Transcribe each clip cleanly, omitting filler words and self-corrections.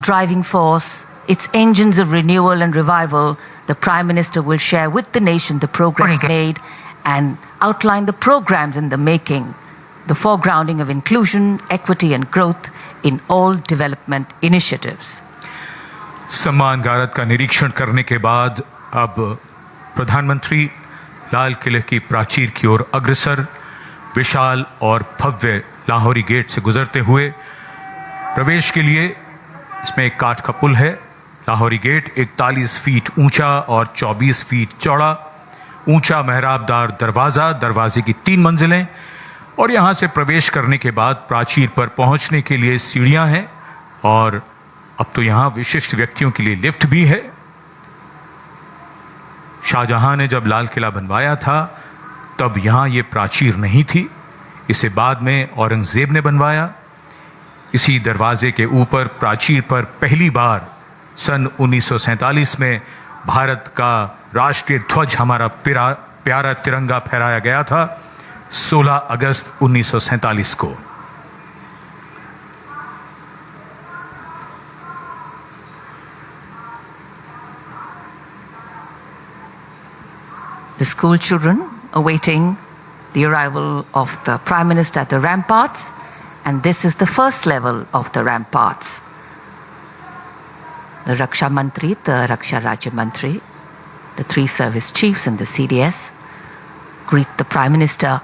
driving force, its engines of renewal and revival, the Prime Minister will share with the nation the progress made and outline the programs in the making, the foregrounding of inclusion, equity and growth in all development initiatives. सम्मान गारद का निरीक्षण करने के बाद अब प्रधानमंत्री लाल किले की प्राचीर की ओर अग्रसर विशाल और भव्य लाहौरी गेट से गुजरते हुए प्रवेश के लिए इसमें एक काठ का पुल है। लाहौरी गेट 41 फीट ऊंचा और 24 फीट चौड़ा, ऊंचा मेहराबदार दरवाज़ा, दरवाजे की 3 मंजिलें और यहाँ से प्रवेश करने के बाद प्राचीर पर पहुँचने के लिए सीढ़ियाँ हैं और अब तो यहाँ विशिष्ट व्यक्तियों के लिए लिफ्ट भी है। शाहजहां ने जब लाल किला बनवाया था तब यहाँ ये प्राचीर नहीं थी, इसे बाद में औरंगजेब ने बनवाया। इसी दरवाजे के ऊपर प्राचीर पर पहली बार सन 1947 में भारत का राष्ट्रीय ध्वज, हमारा प्यारा तिरंगा फहराया गया था 16 अगस्त 1947 को। The school children awaiting the arrival of the Prime Minister at the ramparts, and this is the first level of the ramparts. The Raksha Mantri, the Raksha Rajya Mantri, the 3 service chiefs and the CDS greet the Prime Minister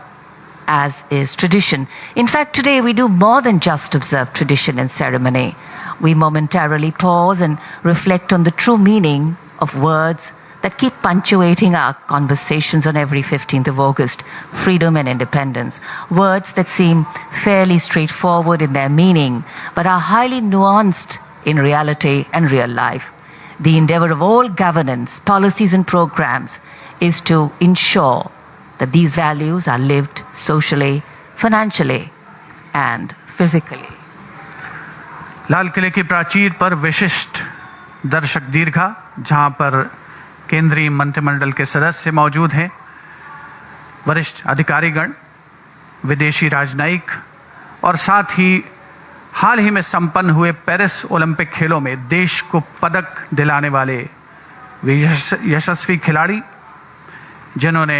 as is tradition. In fact, today we do more than just observe tradition and ceremony. We momentarily pause and reflect on the true meaning of words that keep punctuating our conversations on every 15th of August, freedom and independence. Words that seem fairly straightforward in their meaning, but are highly nuanced in reality and real life. The endeavor of all governance, policies and programs is to ensure that these values are lived socially, financially and physically. लाल किले की प्राचीर पर विशिष्ट दर्शक दीर्घा, जहां पर केंद्रीय मंत्रिमंडल के सदस्य मौजूद हैं, वरिष्ठ अधिकारीगण, विदेशी राजनयिक और साथ ही हाल ही में संपन्न हुए पेरिस ओलंपिक खेलों में देश को पदक दिलाने वाले यशस्वी खिलाड़ी, जिन्होंने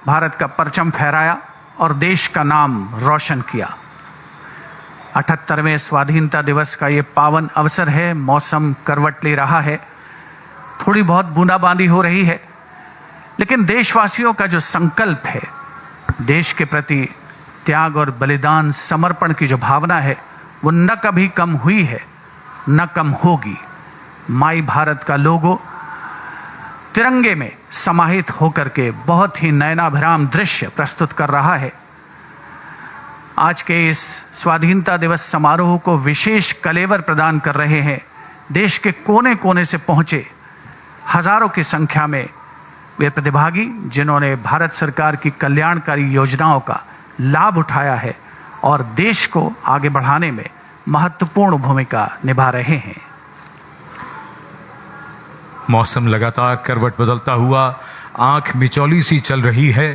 भारत का परचम फहराया और देश का नाम रोशन किया। 78वें स्वाधीनता दिवस का ये पावन अवसर है। मौसम करवट ले रहा है, थोड़ी बहुत बूंदाबांदी हो रही है, लेकिन देशवासियों का जो संकल्प है, देश के प्रति त्याग और बलिदान, समर्पण की जो भावना है, वो न कभी कम हुई है, न कम होगी। माई भारत का लोगो तिरंगे में समाहित होकर के बहुत ही नयनाभिराम दृश्य प्रस्तुत कर रहा है। आज के इस स्वाधीनता दिवस समारोह को विशेष कलेवर प्रदान कर रहे हैं देश के कोने कोने से पहुंचे हजारों की संख्या में वे प्रतिभागी, जिन्होंने भारत सरकार की कल्याणकारी योजनाओं का लाभ उठाया है और देश को आगे बढ़ाने में महत्वपूर्ण भूमिका निभा रहे हैं। मौसम लगातार करवट बदलता हुआ आंख मिचौली सी चल रही है।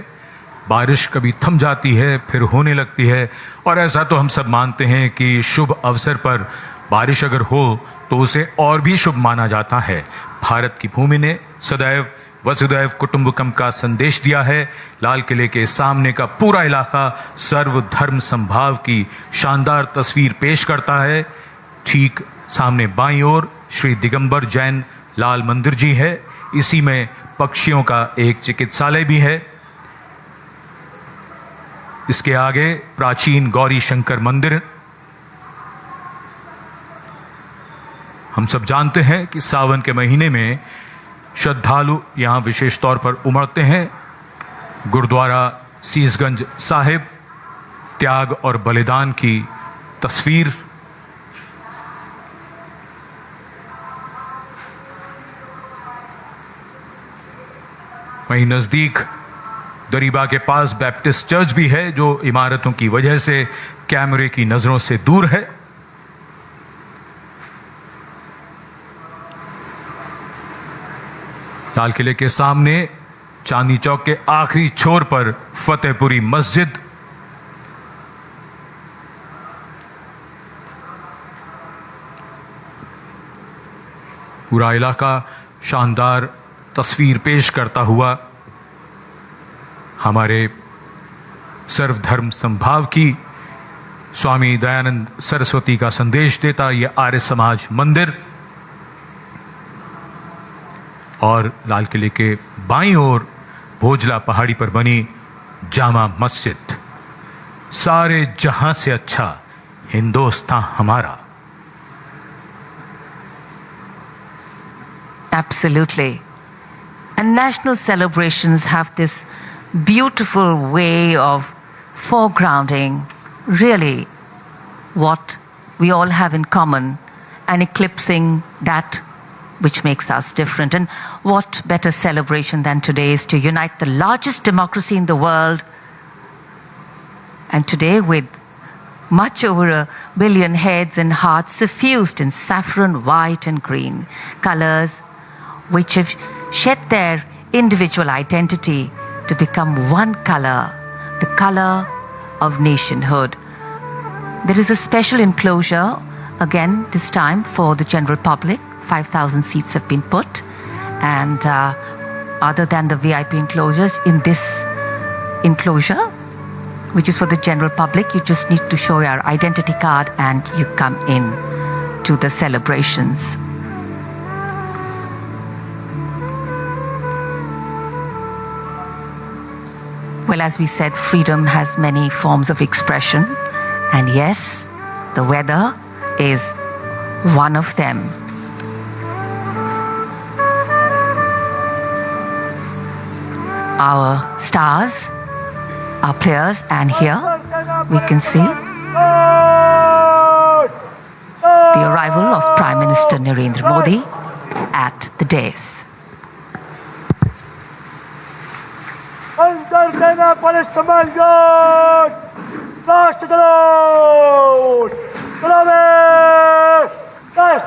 बारिश कभी थम जाती है, फिर होने लगती है और ऐसा तो हम सब मानते हैं कि शुभ अवसर पर बारिश अगर हो तो उसे और भी शुभ माना जाता है। भारत की भूमि ने सदैव वसुदैव कुटुंबकम का संदेश दिया है। लाल किले के सामने का पूरा इलाका सर्वधर्म समभाव की शानदार तस्वीर पेश करता है। ठीक सामने बाईं ओर श्री दिगंबर जैन लाल मंदिर जी है। इसी में पक्षियों का एक चिकित्सालय भी है। इसके आगे प्राचीन गौरी शंकर मंदिर। हम सब जानते हैं कि सावन के महीने में श्रद्धालु यहां विशेष तौर पर उमड़ते हैं। गुरुद्वारा सीसगंज साहिब, त्याग और बलिदान की तस्वीर। वहीं नजदीक दरीबा के पास बैप्टिस्ट चर्च भी है, जो इमारतों की वजह से कैमरे की नजरों से दूर है। लाल किले के सामने चांदनी चौक के आखिरी छोर पर फतेहपुरी मस्जिद। पूरा इलाका शानदार तस्वीर पेश करता हुआ हमारे सर्वधर्म समभाव की स्वामी दयानंद सरस्वती का संदेश देता ये आर्य समाज मंदिर और लाल किले के बाईं ओर भोजला पहाड़ी पर बनी जामा मस्जिद, सारे जहां से अच्छा हिंदुस्तान हमारा। Absolutely. And national celebrations have this beautiful way of foregrounding really what we all have in common and eclipsing that which makes us different. And what better celebration than today's to unite the largest democracy in the world, and today with much over 1 billion heads and hearts suffused in saffron, white and green colors, which have shed their individual identity to become one color, the color of nationhood. There is a special enclosure, again this time for the general public. 5,000 seats have been put, and other than the VIP enclosures, in this enclosure, which is for the general public, you just need to show your identity card and you come in to the celebrations. Well, as we said, freedom has many forms of expression, and yes, the weather is one of them. Our stars, our players, and here we can see the arrival of Prime Minister Narendra Modi at the dais. Seena Police Command Guard, fast salute, salute, fast.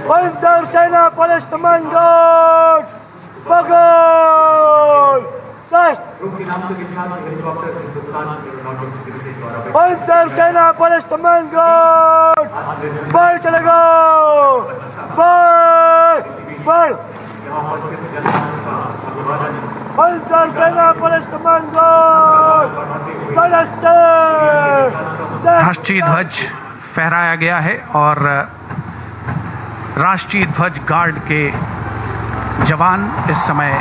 Panzer Seena Police Command Guard, Bagul, Fast. Panzer Seena Police Command Guard, Bal chalega, Bal, Bal. Panzer Seena Police Command Guard, राष्ट्रीय ध्वज फहराया गया है और राष्ट्रीय ध्वज guard के जवान इस समय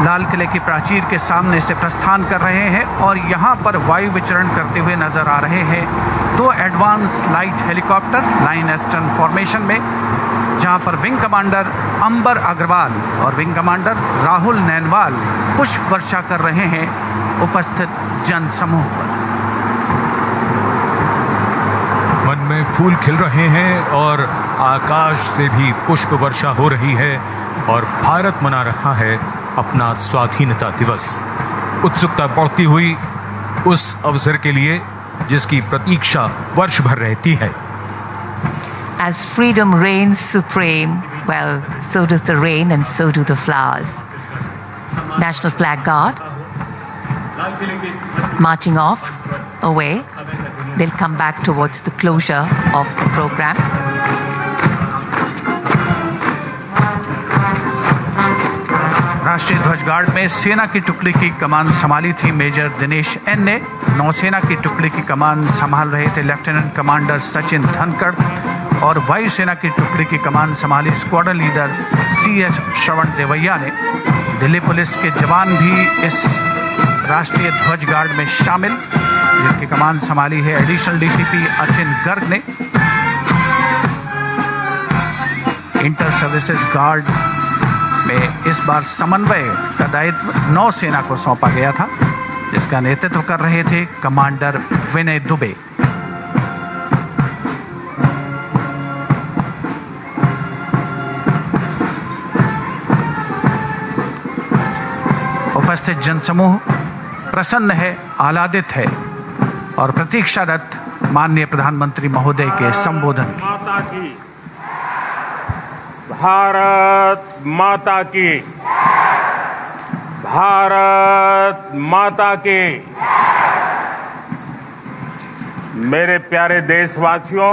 लाल किले की प्राचीर के सामने से प्रस्थान कर रहे हैं और यहाँ पर वायु विचरण करते हुए नजर आ रहे हैं 2 advance light helicopter line astern formation में, जहाँ पर विंग कमांडर अंबर अग्रवाल और विंग कमांडर राहुल नैनवाल पुष्प वर्षा कर रहे हैं उपस्थित जन समूह पर। मन में फूल खिल रहे हैं और आकाश से भी पुष्प वर्षा हो रही है और भारत मना रहा है अपना स्वाधीनता दिवस। उत्सुकता बढ़ती हुई उस अवसर के लिए जिसकी प्रतीक्षा वर्ष भर रहती है। As freedom reigns supreme, well, so does the rain and so do the flowers. National Flag Guard marching off away. They'll come back towards the closure of the program. राष्ट्रीय ध्वज गार्ड में सेना की टुकड़ी की कमान संभाली थी मेजर दिनेश एन ने। नौसेना की टुकड़ी की कमान संभाल रहे थे लेफ्टिनेंट कमांडर सचिन धनखड़ और वायुसेना की टुकड़ी की कमान संभाली स्क्वाड्रन लीडर CS श्रवण देवैया ने। दिल्ली पुलिस के जवान भी इस राष्ट्रीय ध्वज गार्ड में शामिल, जिनकी कमान संभाली है एडिशनल DCP अचिन गर्ग ने। इंटर सर्विसेज गार्ड में इस बार समन्वय का दायित्व नौसेना को सौंपा गया था, जिसका नेतृत्व कर रहे थे कमांडर विनय दुबे। उपस्थित जनसमूह प्रसन्न है, आह्लादित है और प्रतीक्षारत माननीय प्रधानमंत्री महोदय के संबोधन की। भारत माता की, भारत माता की। मेरे प्यारे देशवासियों,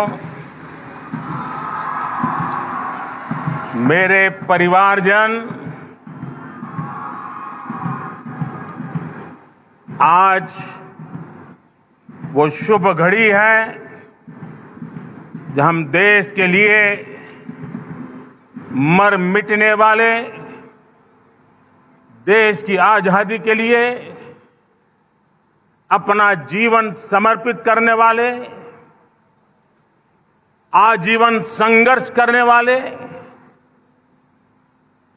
मेरे परिवारजन, आज वो शुभ घड़ी है जब हम देश के लिए मर मिटने वाले, देश की आजादी के लिए अपना जीवन समर्पित करने वाले, आजीवन संघर्ष करने वाले,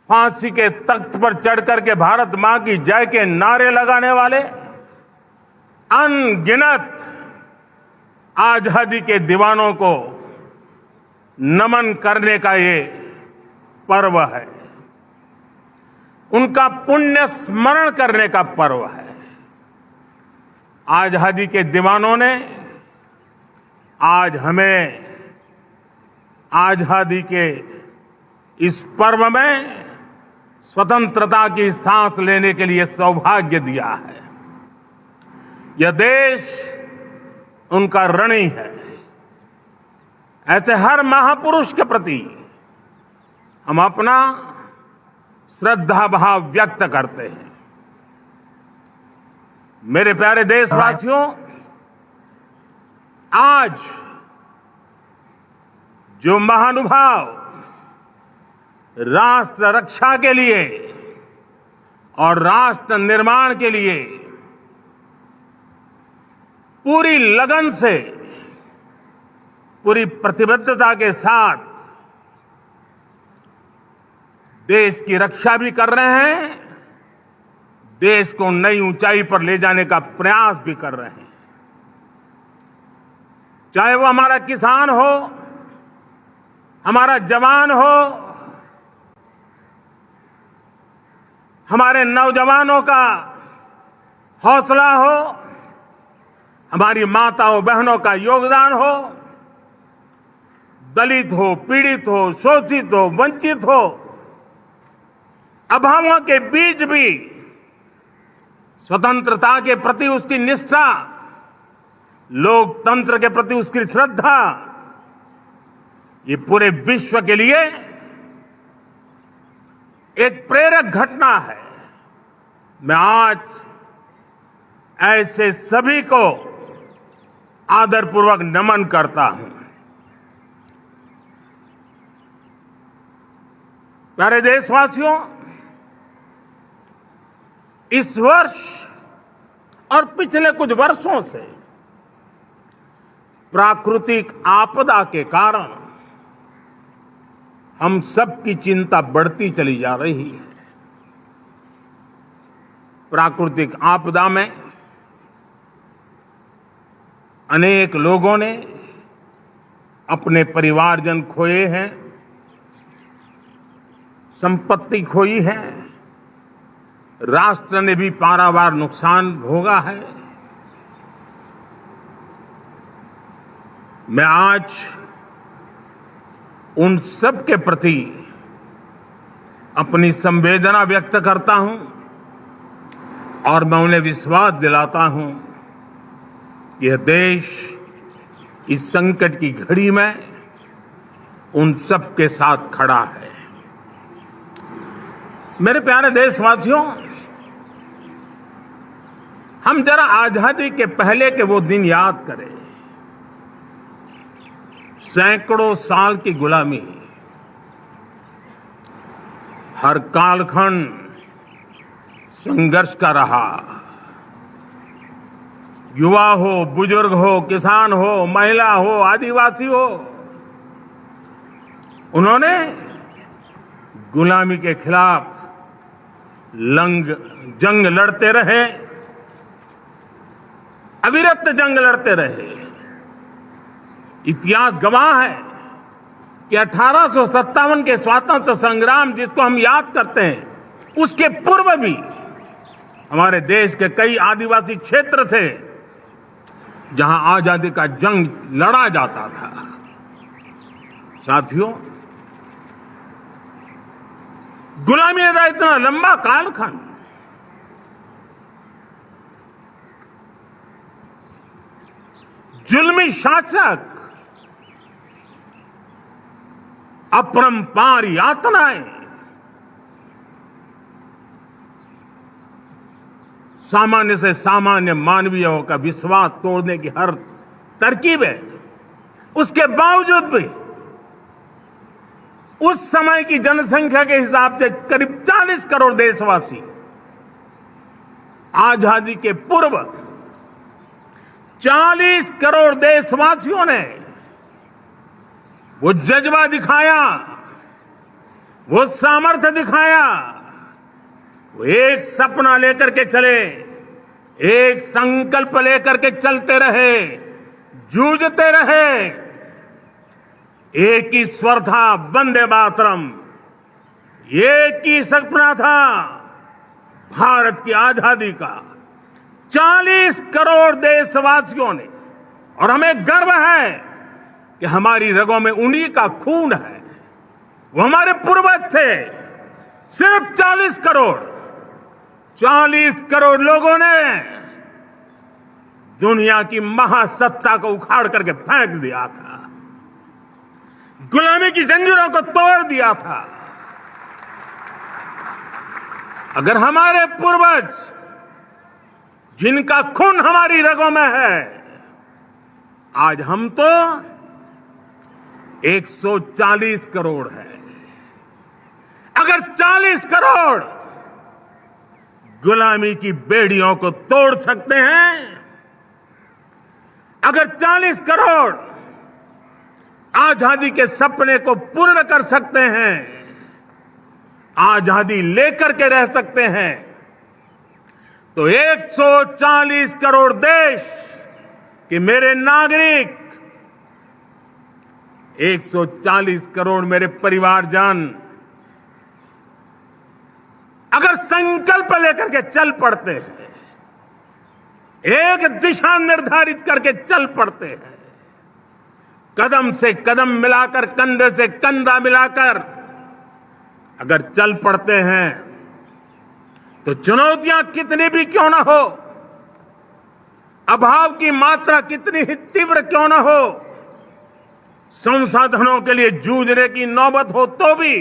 फांसी के तख्त पर चढ़कर के भारत मां की जय के नारे लगाने वाले अनगिनत आजादी के दीवानों को नमन करने का ये पर्व है, उनका पुण्य स्मरण करने का पर्व है। आजादी के दीवानों ने आज हमें आजादी के इस पर्व में स्वतंत्रता की सांस लेने के लिए सौभाग्य दिया है। यह देश उनका ऋणी है। ऐसे हर महापुरुष के प्रति हम अपना श्रद्धा भाव व्यक्त करते हैं। मेरे प्यारे देशवासियों, आज जो महानुभाव राष्ट्र रक्षा के लिए और राष्ट्र निर्माण के लिए पूरी लगन से, पूरी प्रतिबद्धता के साथ देश की रक्षा भी कर रहे हैं, देश को नई ऊंचाई पर ले जाने का प्रयास भी कर रहे हैं। चाहे वो हमारा किसान हो, हमारा जवान हो, हमारे नौजवानों का हौसला हो, हमारी माताओं बहनों का योगदान हो, दलित हो, पीड़ित हो, शोषित हो, वंचित हो, अभावों के बीच भी स्वतंत्रता के प्रति उसकी निष्ठा, लोकतंत्र के प्रति उसकी श्रद्धा, ये पूरे विश्व के लिए एक प्रेरक घटना है। मैं आज ऐसे सभी को आदरपूर्वक नमन करता हूं। प्यारे देशवासियों, इस वर्ष और पिछले कुछ वर्षों से प्राकृतिक आपदा के कारण हम सबकी चिंता बढ़ती चली जा रही है। प्राकृतिक आपदा में अनेक लोगों ने अपने परिवारजन खोए हैं, संपत्ति खोई है, राष्ट्र ने भी पारावार नुकसान भोगा है। मैं आज उन सब के प्रति अपनी संवेदना व्यक्त करता हूं और मैं उन्हें विश्वास दिलाता हूं कि यह देश इस संकट की घड़ी में उन सब के साथ खड़ा है। मेरे प्यारे देशवासियों, हम जरा आजादी के पहले के वो दिन याद करें। सैकड़ों साल की गुलामी, हर कालखंड संघर्ष का रहा। युवा हो, बुजुर्ग हो, किसान हो, महिला हो, आदिवासी हो, उन्होंने गुलामी के खिलाफ जंग लड़ते रहे, अविरत जंग लड़ते रहे। इतिहास गवाह है कि 1857 के स्वतंत्रता संग्राम, जिसको हम याद करते हैं, उसके पूर्व भी हमारे देश के कई आदिवासी क्षेत्र थे जहां आजादी का जंग लड़ा जाता था। साथियों, गुलामी का इतना लंबा कालखंड, जुल्मी शासक, अपरंपार यातनाएं, सामान्य से सामान्य मानवीयों का विश्वास तोड़ने की हर तरकीब है। उसके बावजूद भी उस समय की जनसंख्या के हिसाब से करीब 40 करोड़ देशवासी आजादी के पूर्व 40 करोड़ देशवासियों ने वो जज्बा दिखाया, वो सामर्थ्य दिखाया, वो एक सपना लेकर के चले, एक संकल्प लेकर के चलते रहे, जूझते रहे। एक ही स्वर था, वंदे मातरम। एक ही सपना था, भारत की आजादी का। 40 करोड़ देशवासियों ने, और हमें गर्व है कि हमारी रगों में उन्हीं का खून है। वो हमारे पूर्वज थे। सिर्फ 40 करोड़ लोगों ने दुनिया की महासत्ता को उखाड़ करके फेंक दिया था, गुलामी की जंजीरों को तोड़ दिया था। अगर हमारे पूर्वज, जिनका खून हमारी रगों में है, आज हम तो 140 करोड़ है। अगर 40 करोड़ गुलामी की बेड़ियों को तोड़ सकते हैं, अगर 40 करोड़ आजादी के सपने को पूर्ण कर सकते हैं, आजादी लेकर के रह सकते हैं, तो 140 करोड़ देश के मेरे नागरिक, 140 करोड़ मेरे परिवारजन अगर संकल्प लेकर के चल पड़ते हैं, एक दिशा निर्धारित करके चल पड़ते हैं, कदम से कदम मिलाकर, कंधे से कंधा मिलाकर अगर चल पड़ते हैं, तो चुनौतियां कितनी भी क्यों ना हो, अभाव की मात्रा कितनी ही तीव्र क्यों ना हो, संसाधनों के लिए जूझने की नौबत हो, तो भी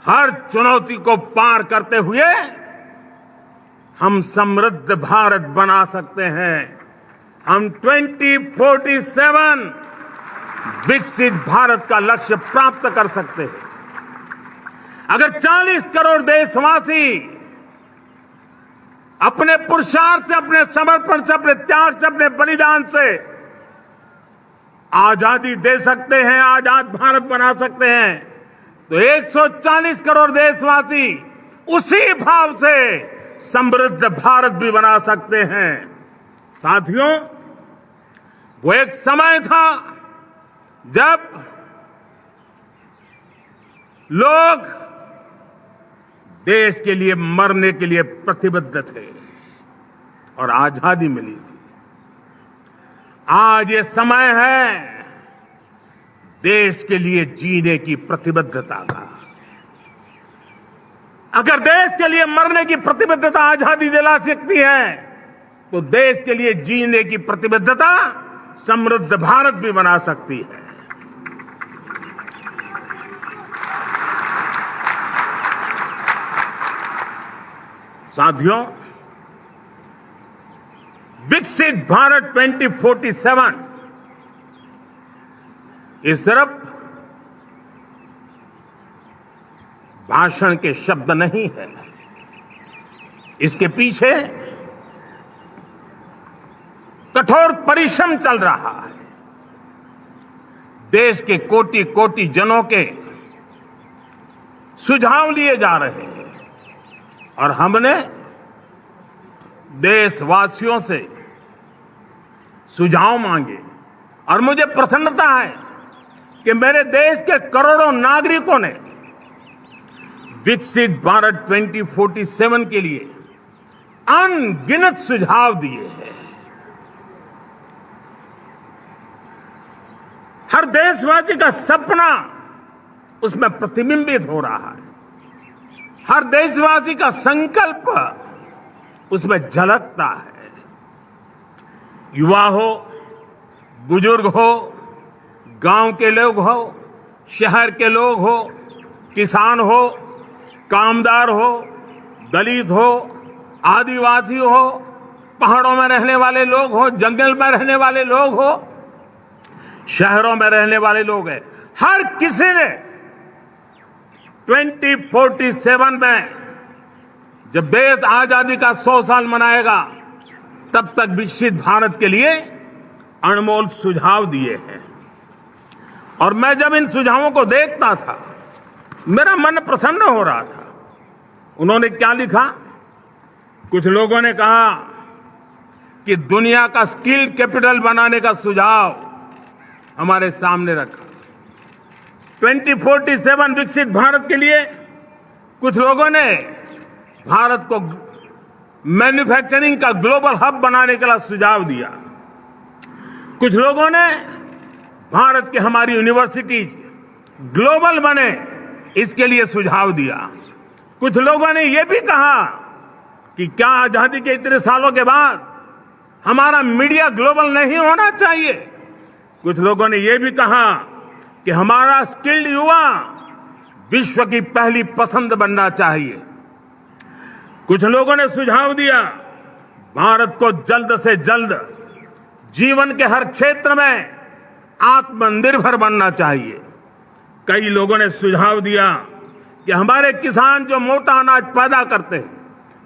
हर चुनौती को पार करते हुए हम समृद्ध भारत बना सकते हैं। हम 2047 विकसित भारत का लक्ष्य प्राप्त कर सकते हैं। अगर 40 करोड़ देशवासी अपने पुरुषार्थ से, अपने समर्पण से, अपने त्याग से, अपने बलिदान से आजादी दे सकते हैं, आजाद भारत बना सकते हैं, तो 140 करोड़ देशवासी उसी भाव से समृद्ध भारत भी बना सकते हैं। साथियों, वो एक समय था जब लोग देश के लिए मरने के लिए प्रतिबद्ध थे और आजादी मिली थी। आज ये समय है देश के लिए जीने की प्रतिबद्धता का। अगर देश के लिए मरने की प्रतिबद्धता आजादी दिला सकती है, तो देश के लिए जीने की प्रतिबद्धता समृद्ध भारत भी बना सकती है। साथियों, विकसित भारत 2047 इस तरफ भाषण के शब्द नहीं है, इसके पीछे कठोर परिश्रम चल रहा है। देश के कोटि कोटि जनों के सुझाव लिए जा रहे हैं और हमने देशवासियों से सुझाव मांगे और मुझे प्रसन्नता है कि मेरे देश के करोड़ों नागरिकों ने विकसित भारत 2047 के लिए अनगिनत सुझाव दिए हैं। हर देशवासी का सपना उसमें प्रतिबिंबित हो रहा है, हर देशवासी का संकल्प उसमें झलकता है। युवा हो, बुजुर्ग हो, गांव के लोग हो, शहर के लोग हो, किसान हो, कामदार हो, दलित हो, आदिवासी हो, पहाड़ों में रहने वाले लोग हो, जंगल में रहने वाले लोग हो, शहरों में रहने वाले लोग हैं, हर किसी ने 2047 में जब देश आजादी का 100 साल मनाएगा तब तक विकसित भारत के लिए अनमोल सुझाव दिए हैं। और मैं जब इन सुझावों को देखता था मेरा मन प्रसन्न हो रहा था। उन्होंने क्या लिखा? कुछ लोगों ने कहा कि दुनिया का स्किल कैपिटल बनाने का सुझाव हमारे सामने रखा। 2047 विकसित भारत के लिए कुछ लोगों ने भारत को मैन्युफैक्चरिंग का ग्लोबल हब बनाने का सुझाव दिया। कुछ लोगों ने भारत की हमारी यूनिवर्सिटीज ग्लोबल बने इसके लिए सुझाव दिया। कुछ लोगों ने यह भी कहा कि क्या आजादी के इतने सालों के बाद हमारा मीडिया ग्लोबल नहीं होना चाहिए। कुछ लोगों ने यह भी कहा कि हमारा स्किल्ड युवा विश्व की पहली पसंद बनना चाहिए। कुछ लोगों ने सुझाव दिया भारत को जल्द से जल्द जीवन के हर क्षेत्र में आत्मनिर्भर बनना चाहिए। कई लोगों ने सुझाव दिया कि हमारे किसान जो मोटा अनाज पैदा करते हैं,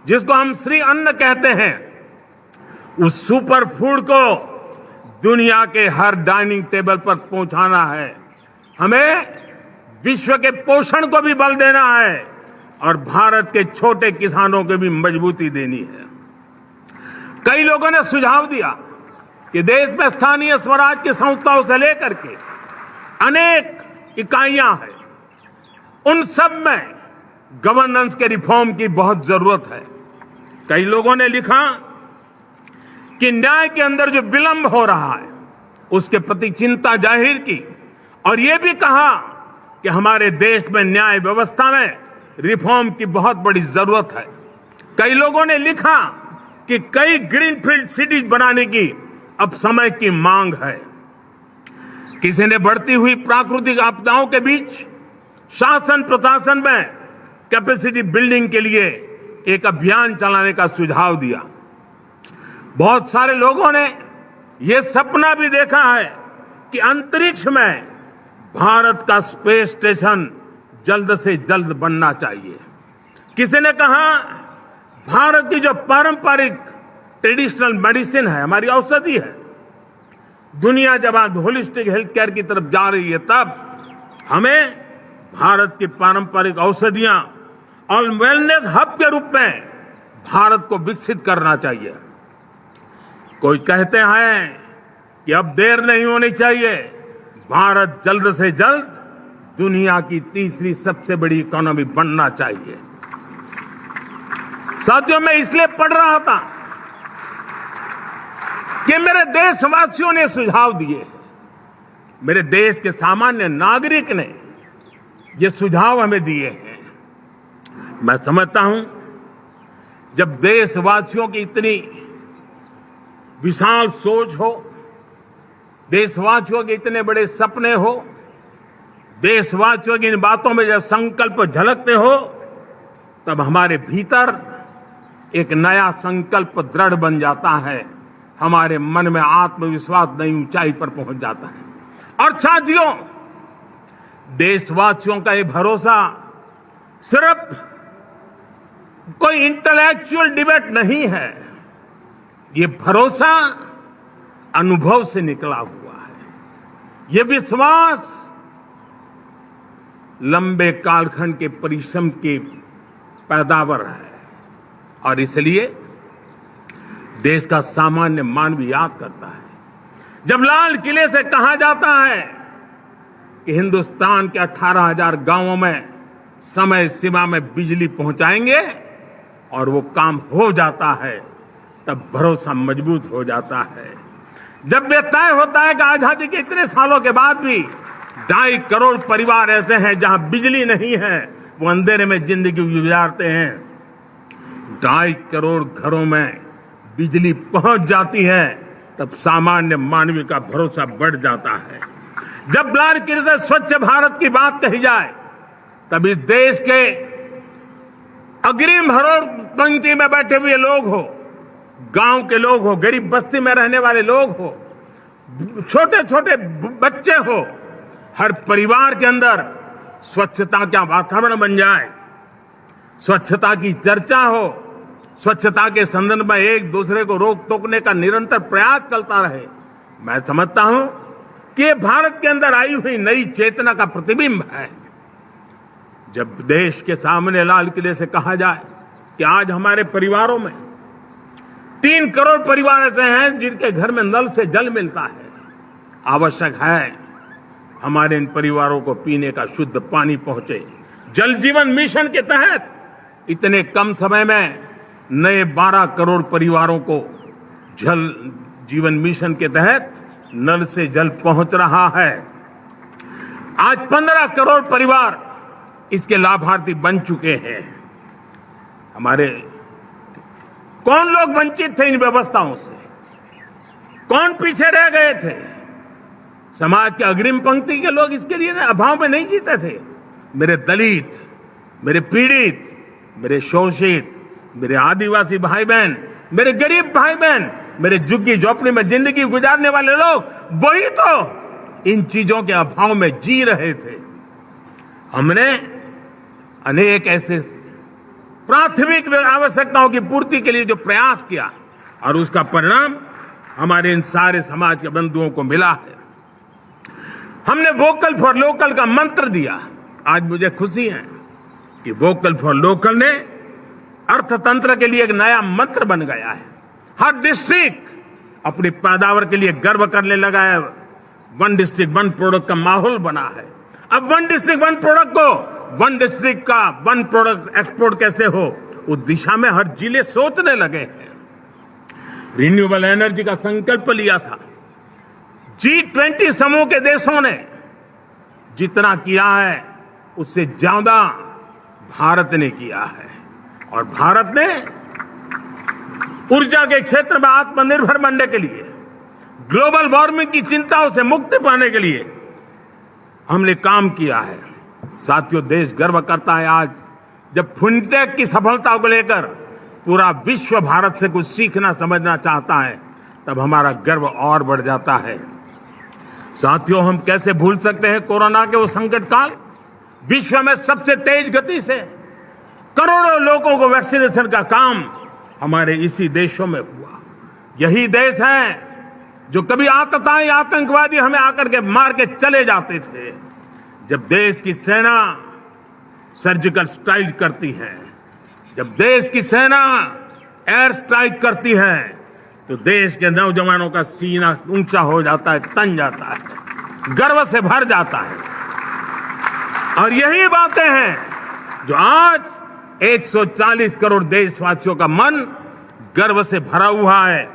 जिसको हम श्री अन्न कहते हैं, उस सुपर फूड को दुनिया के हर डाइनिंग टेबल पर पहुंचाना है। हमें विश्व के पोषण को भी बल देना है और भारत के छोटे किसानों को भी मजबूती देनी है। कई लोगों ने सुझाव दिया कि देश में स्थानीय स्वराज की संस्थाओं से लेकर के अनेक इकाइयां हैं, उन सब में गवर्नेंस के रिफॉर्म की बहुत जरूरत है। कई लोगों ने लिखा कि न्याय के अंदर जो विलंब हो रहा है उसके प्रति चिंता जाहिर की और यह भी कहा कि हमारे देश में न्याय व्यवस्था में रिफॉर्म की बहुत बड़ी जरूरत है। कई लोगों ने लिखा कि कई ग्रीनफील्ड सिटीज बनाने की अब समय की मांग है। किसी ने बढ़ती हुई प्राकृतिक आपदाओं के बीच शासन प्रशासन में कैपेसिटी बिल्डिंग के लिए एक अभियान चलाने का सुझाव दिया। बहुत सारे लोगों ने यह सपना भी देखा है कि अंतरिक्ष में भारत का स्पेस स्टेशन जल्द से जल्द बनना चाहिए। किसी ने कहा भारत की जो पारंपरिक ट्रेडिशनल मेडिसिन है, हमारी औषधि है, दुनिया जब आज होलिस्टिक हेल्थ केयर की तरफ जा रही है, तब हमें भारत की पारंपरिक औषधियां और वेलनेस हब के रूप में भारत को विकसित करना चाहिए। कोई कहते हैं कि अब देर नहीं होनी चाहिए, भारत जल्द से जल्द दुनिया की तीसरी सबसे बड़ी इकोनॉमी बनना चाहिए। साथियों, मैं इसलिए पढ़ रहा था कि मेरे देशवासियों ने सुझाव दिए, मेरे देश के सामान्य नागरिक ने ये सुझाव हमें दिए हैं। मैं समझता हूं जब देशवासियों की इतनी विशाल सोच हो, देशवासियों के इतने बड़े सपने हो, देशवासियों की इन बातों में जब संकल्प झलकते हो, तब हमारे भीतर एक नया संकल्प दृढ़ बन जाता है, हमारे मन में आत्मविश्वास नई ऊंचाई पर पहुंच जाता है। और साथियों, देशवासियों का ये भरोसा सिर्फ कोई इंटेलेक्चुअल डिबेट नहीं है, ये भरोसा अनुभव से निकला हुआ है। ये विश्वास लंबे कालखंड के परिश्रम की पैदावार है और इसलिए देश का सामान्य मानव याद करता है जब लाल किले से कहा जाता है कि हिंदुस्तान के 18,000 गांवों में समय सीमा में बिजली पहुंचाएंगे और वो काम हो जाता है, तब भरोसा मजबूत हो जाता है। जब यह तय होता है कि आजादी के इतने सालों के बाद भी 2.5 करोड़ परिवार ऐसे हैं जहां बिजली नहीं है, वो अंधेरे में जिंदगी गुजारते हैं, 2.5 करोड़ घरों में बिजली पहुंच जाती है, तब सामान्य मानवीय का भरोसा बढ़ जाता है। जब लाल किले से स्वच्छ भारत की बात कही जाए, तब इस देश के अग्रिम हरोड़ पंक्ति में बैठे हुए लोग हो, गांव के लोग हो, गरीब बस्ती में रहने वाले लोग हो, छोटे छोटे बच्चे हो, हर परिवार के अंदर स्वच्छता का वातावरण बन जाए, स्वच्छता की चर्चा हो, स्वच्छता के संदर्भ में एक दूसरे को रोक टोकने का निरंतर प्रयास चलता रहे। मैं समझता हूं कि ये भारत के अंदर आई हुई नई चेतना का प्रतिबिंब है। जब देश के सामने लाल किले से कहा जाए कि आज हमारे परिवारों में 3 करोड़ परिवार ऐसे हैं जिनके घर में नल से जल मिलता है, आवश्यक है हमारे इन परिवारों को पीने का शुद्ध पानी पहुंचे। जल जीवन मिशन के तहत इतने कम समय में नए 12 करोड़ परिवारों को जल जीवन मिशन के तहत नल से जल पहुंच रहा है। आज 15 करोड़ परिवार इसके लाभार्थी बन चुके हैं। हमारे कौन लोग वंचित थे इन व्यवस्थाओं से, कौन पीछे रह गए थे? समाज के अग्रिम पंक्ति के लोग इसके लिए अभाव में नहीं जीते थे। मेरे दलित, मेरे पीड़ित, मेरे शोषित, मेरे आदिवासी भाई बहन, मेरे गरीब भाई बहन, मेरे झुग्गी झोपड़ी में जिंदगी गुजारने वाले लोग, वही तो इन चीजों के अभाव में जी रहे थे। हमने अनेक ऐसे प्राथमिक आवश्यकताओं की पूर्ति के लिए जो प्रयास किया और उसका परिणाम हमारे इन सारे समाज के बंधुओं को मिला है। हमने वोकल फॉर लोकल का मंत्र दिया। आज मुझे खुशी है कि वोकल फॉर लोकल ने अर्थतंत्र के लिए एक नया मंत्र बन गया है। हर डिस्ट्रिक्ट अपनी पैदावार के लिए गर्व करने लगा है। 1 डिस्ट्रिक्ट 1 प्रोडक्ट का माहौल बना है। अब 1 डिस्ट्रिक्ट 1 प्रोडक्ट को 1 डिस्ट्रिक्ट का 1 प्रोडक्ट एक्सपोर्ट कैसे हो, उस दिशा में हर जिले सोचने लगे हैं। रिन्यूएबल एनर्जी का संकल्प लिया था। G20 समूह के देशों ने जितना किया है उससे ज्यादा भारत ने किया है और भारत ने ऊर्जा के क्षेत्र में आत्मनिर्भर बनने के लिए, ग्लोबल वार्मिंग की चिंताओं से मुक्ति पाने के लिए हमने काम किया है। साथियों, देश गर्व करता है आज जब फिनटेक की सफलता को लेकर पूरा विश्व भारत से कुछ सीखना समझना चाहता है, तब हमारा गर्व और बढ़ जाता है। साथियों, हम कैसे भूल सकते हैं कोरोना के वो संकट काल। विश्व में सबसे तेज गति से करोड़ों लोगों को वैक्सीनेशन का काम हमारे इसी देशों में हुआ। यही देश है जो कभी आतताई आतंकवादी हमें आकर के मार के चले जाते थे। जब देश की सेना सर्जिकल स्ट्राइक करती है, जब देश की सेना एयर स्ट्राइक करती है, तो देश के नौजवानों का सीना ऊंचा हो जाता है, तन जाता है, गर्व से भर जाता है। और यही बातें हैं जो आज 140 करोड़ देशवासियों का मन गर्व से भरा हुआ है,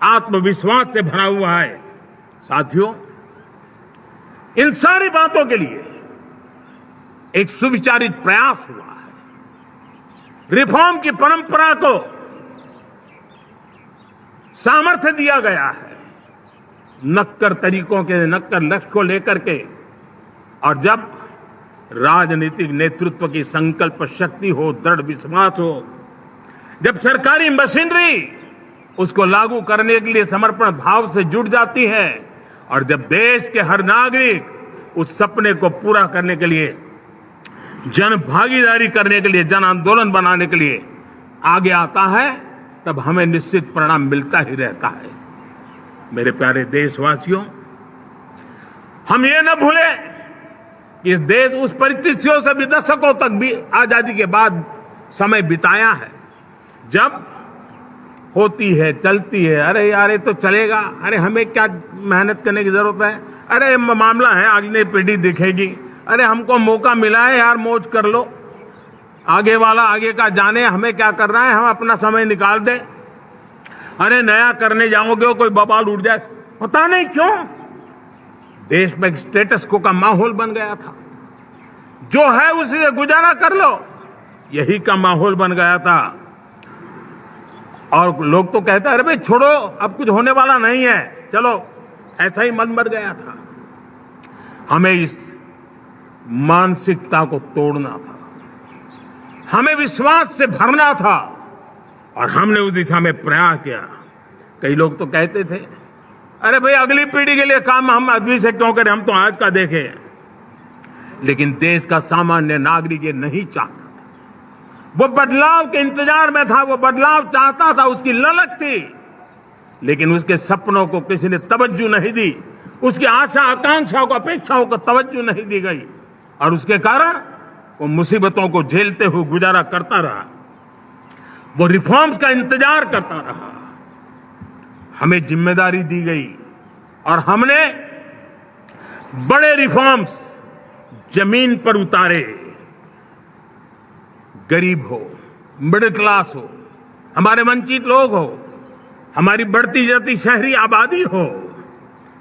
आत्मविश्वास से भरा हुआ है। साथियों, इन सारी बातों के लिए एक सुविचारित प्रयास हुआ है। रिफॉर्म की परंपरा को सामर्थ्य दिया गया है, नक्कर तरीकों के, नक्कर लक्ष्य को लेकर के। और जब राजनीतिक नेतृत्व की संकल्प शक्ति हो, दृढ़ विश्वास हो, जब सरकारी मशीनरी उसको लागू करने के लिए समर्पण भाव से जुट जाती है और जब देश के हर नागरिक उस सपने को पूरा करने के लिए, जन भागीदारी करने के लिए, जन आंदोलन बनाने के लिए आगे आता है, तब हमें निश्चित परिणाम मिलता ही रहता है। मेरे प्यारे देशवासियों, हम ये न भूलें कि इस देश उस परिस्थितियों से भी दशकों तक भी आजादी के बाद समय बिताया है, जब होती है, चलती है, अरे यार ये तो चलेगा, अरे हमें क्या मेहनत करने की जरूरत है, अरे मामला है अगली पीढ़ी दिखेगी, अरे हमको मौका मिला है यार मौज कर लो, आगे वाला आगे का जाने, हमें क्या कर रहा है, हम अपना समय निकाल दे, अरे नया करने जाओगे कोई बवाल उठ जाए। पता नहीं क्यों देश में स्टेटस को का माहौल बन गया था, जो है उसी से गुजारा कर लो, यही का माहौल बन गया था। और लोग तो कहते हैं अरे भाई छोड़ो अब कुछ होने वाला नहीं है, चलो, ऐसा ही मन बन गया था। हमें इस मानसिकता को तोड़ना था, हमें विश्वास से भरना था और हमने उस दिशा में प्रयास किया। कई लोग तो कहते थे अरे भाई अगली पीढ़ी के लिए काम हम अभी से क्यों करें, हम तो आज का देखें। लेकिन देश का सामान्य नागरिक ये नहीं चाहता था, वो बदलाव के इंतजार में था, वो बदलाव चाहता था, उसकी ललक थी, लेकिन उसके सपनों को किसी ने तवज्जो नहीं दी, उसकी आशा आकांक्षाओं को अपेक्षाओं को तवज्जो नहीं दी गई और उसके कारण वो मुसीबतों को झेलते हुए गुजारा करता रहा, वो रिफॉर्म्स का इंतजार करता रहा। हमें जिम्मेदारी दी गई और हमने बड़े रिफॉर्म्स जमीन पर उतारे। गरीब हो, मिडिल क्लास हो, हमारे वंचित लोग हो, हमारी बढ़ती जाती शहरी आबादी हो,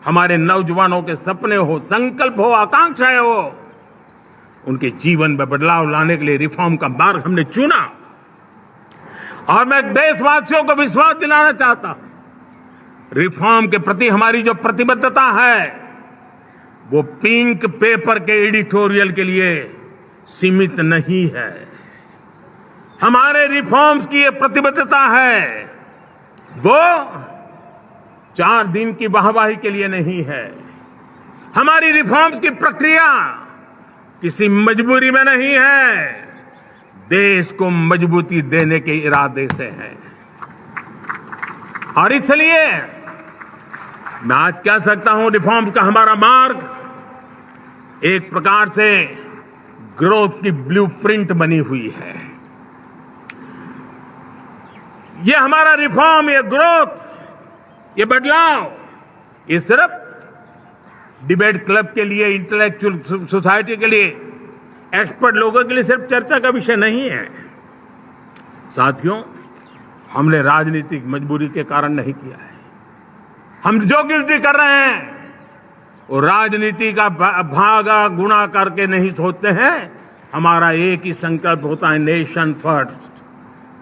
हमारे नौजवानों के सपने हो, संकल्प हो, आकांक्षाएं हो, उनके जीवन में बदलाव लाने के लिए रिफॉर्म का मार्ग हमने चुना। और मैं देशवासियों को विश्वास दिलाना चाहता हूं, रिफॉर्म के प्रति हमारी जो प्रतिबद्धता है वो पिंक पेपर के एडिटोरियल के लिए सीमित नहीं है। हमारे रिफॉर्म्स की ये प्रतिबद्धता है, वो 4 दिन की वाहवाही के लिए नहीं है। हमारी रिफॉर्म्स की प्रक्रिया किसी मजबूरी में नहीं है, देश को मजबूती देने के इरादे से है। और इसलिए मैं आज कह सकता हूं रिफॉर्म का हमारा मार्ग एक प्रकार से ग्रोथ की ब्लूप्रिंट बनी हुई है। ये हमारा रिफॉर्म, ये ग्रोथ, ये बदलाव, ये सिर्फ डिबेट क्लब के लिए, इंटेलेक्चुअल सोसाइटी के लिए, एक्सपर्ट लोगों के लिए सिर्फ चर्चा का विषय नहीं है। साथियों, हमने राजनीतिक मजबूरी के कारण नहीं किया है। हम जो कुछ भी कर रहे हैं वो राजनीति का भागा गुणा करके नहीं सोचते हैं। हमारा एक ही संकल्प होता है, नेशन फर्स्ट,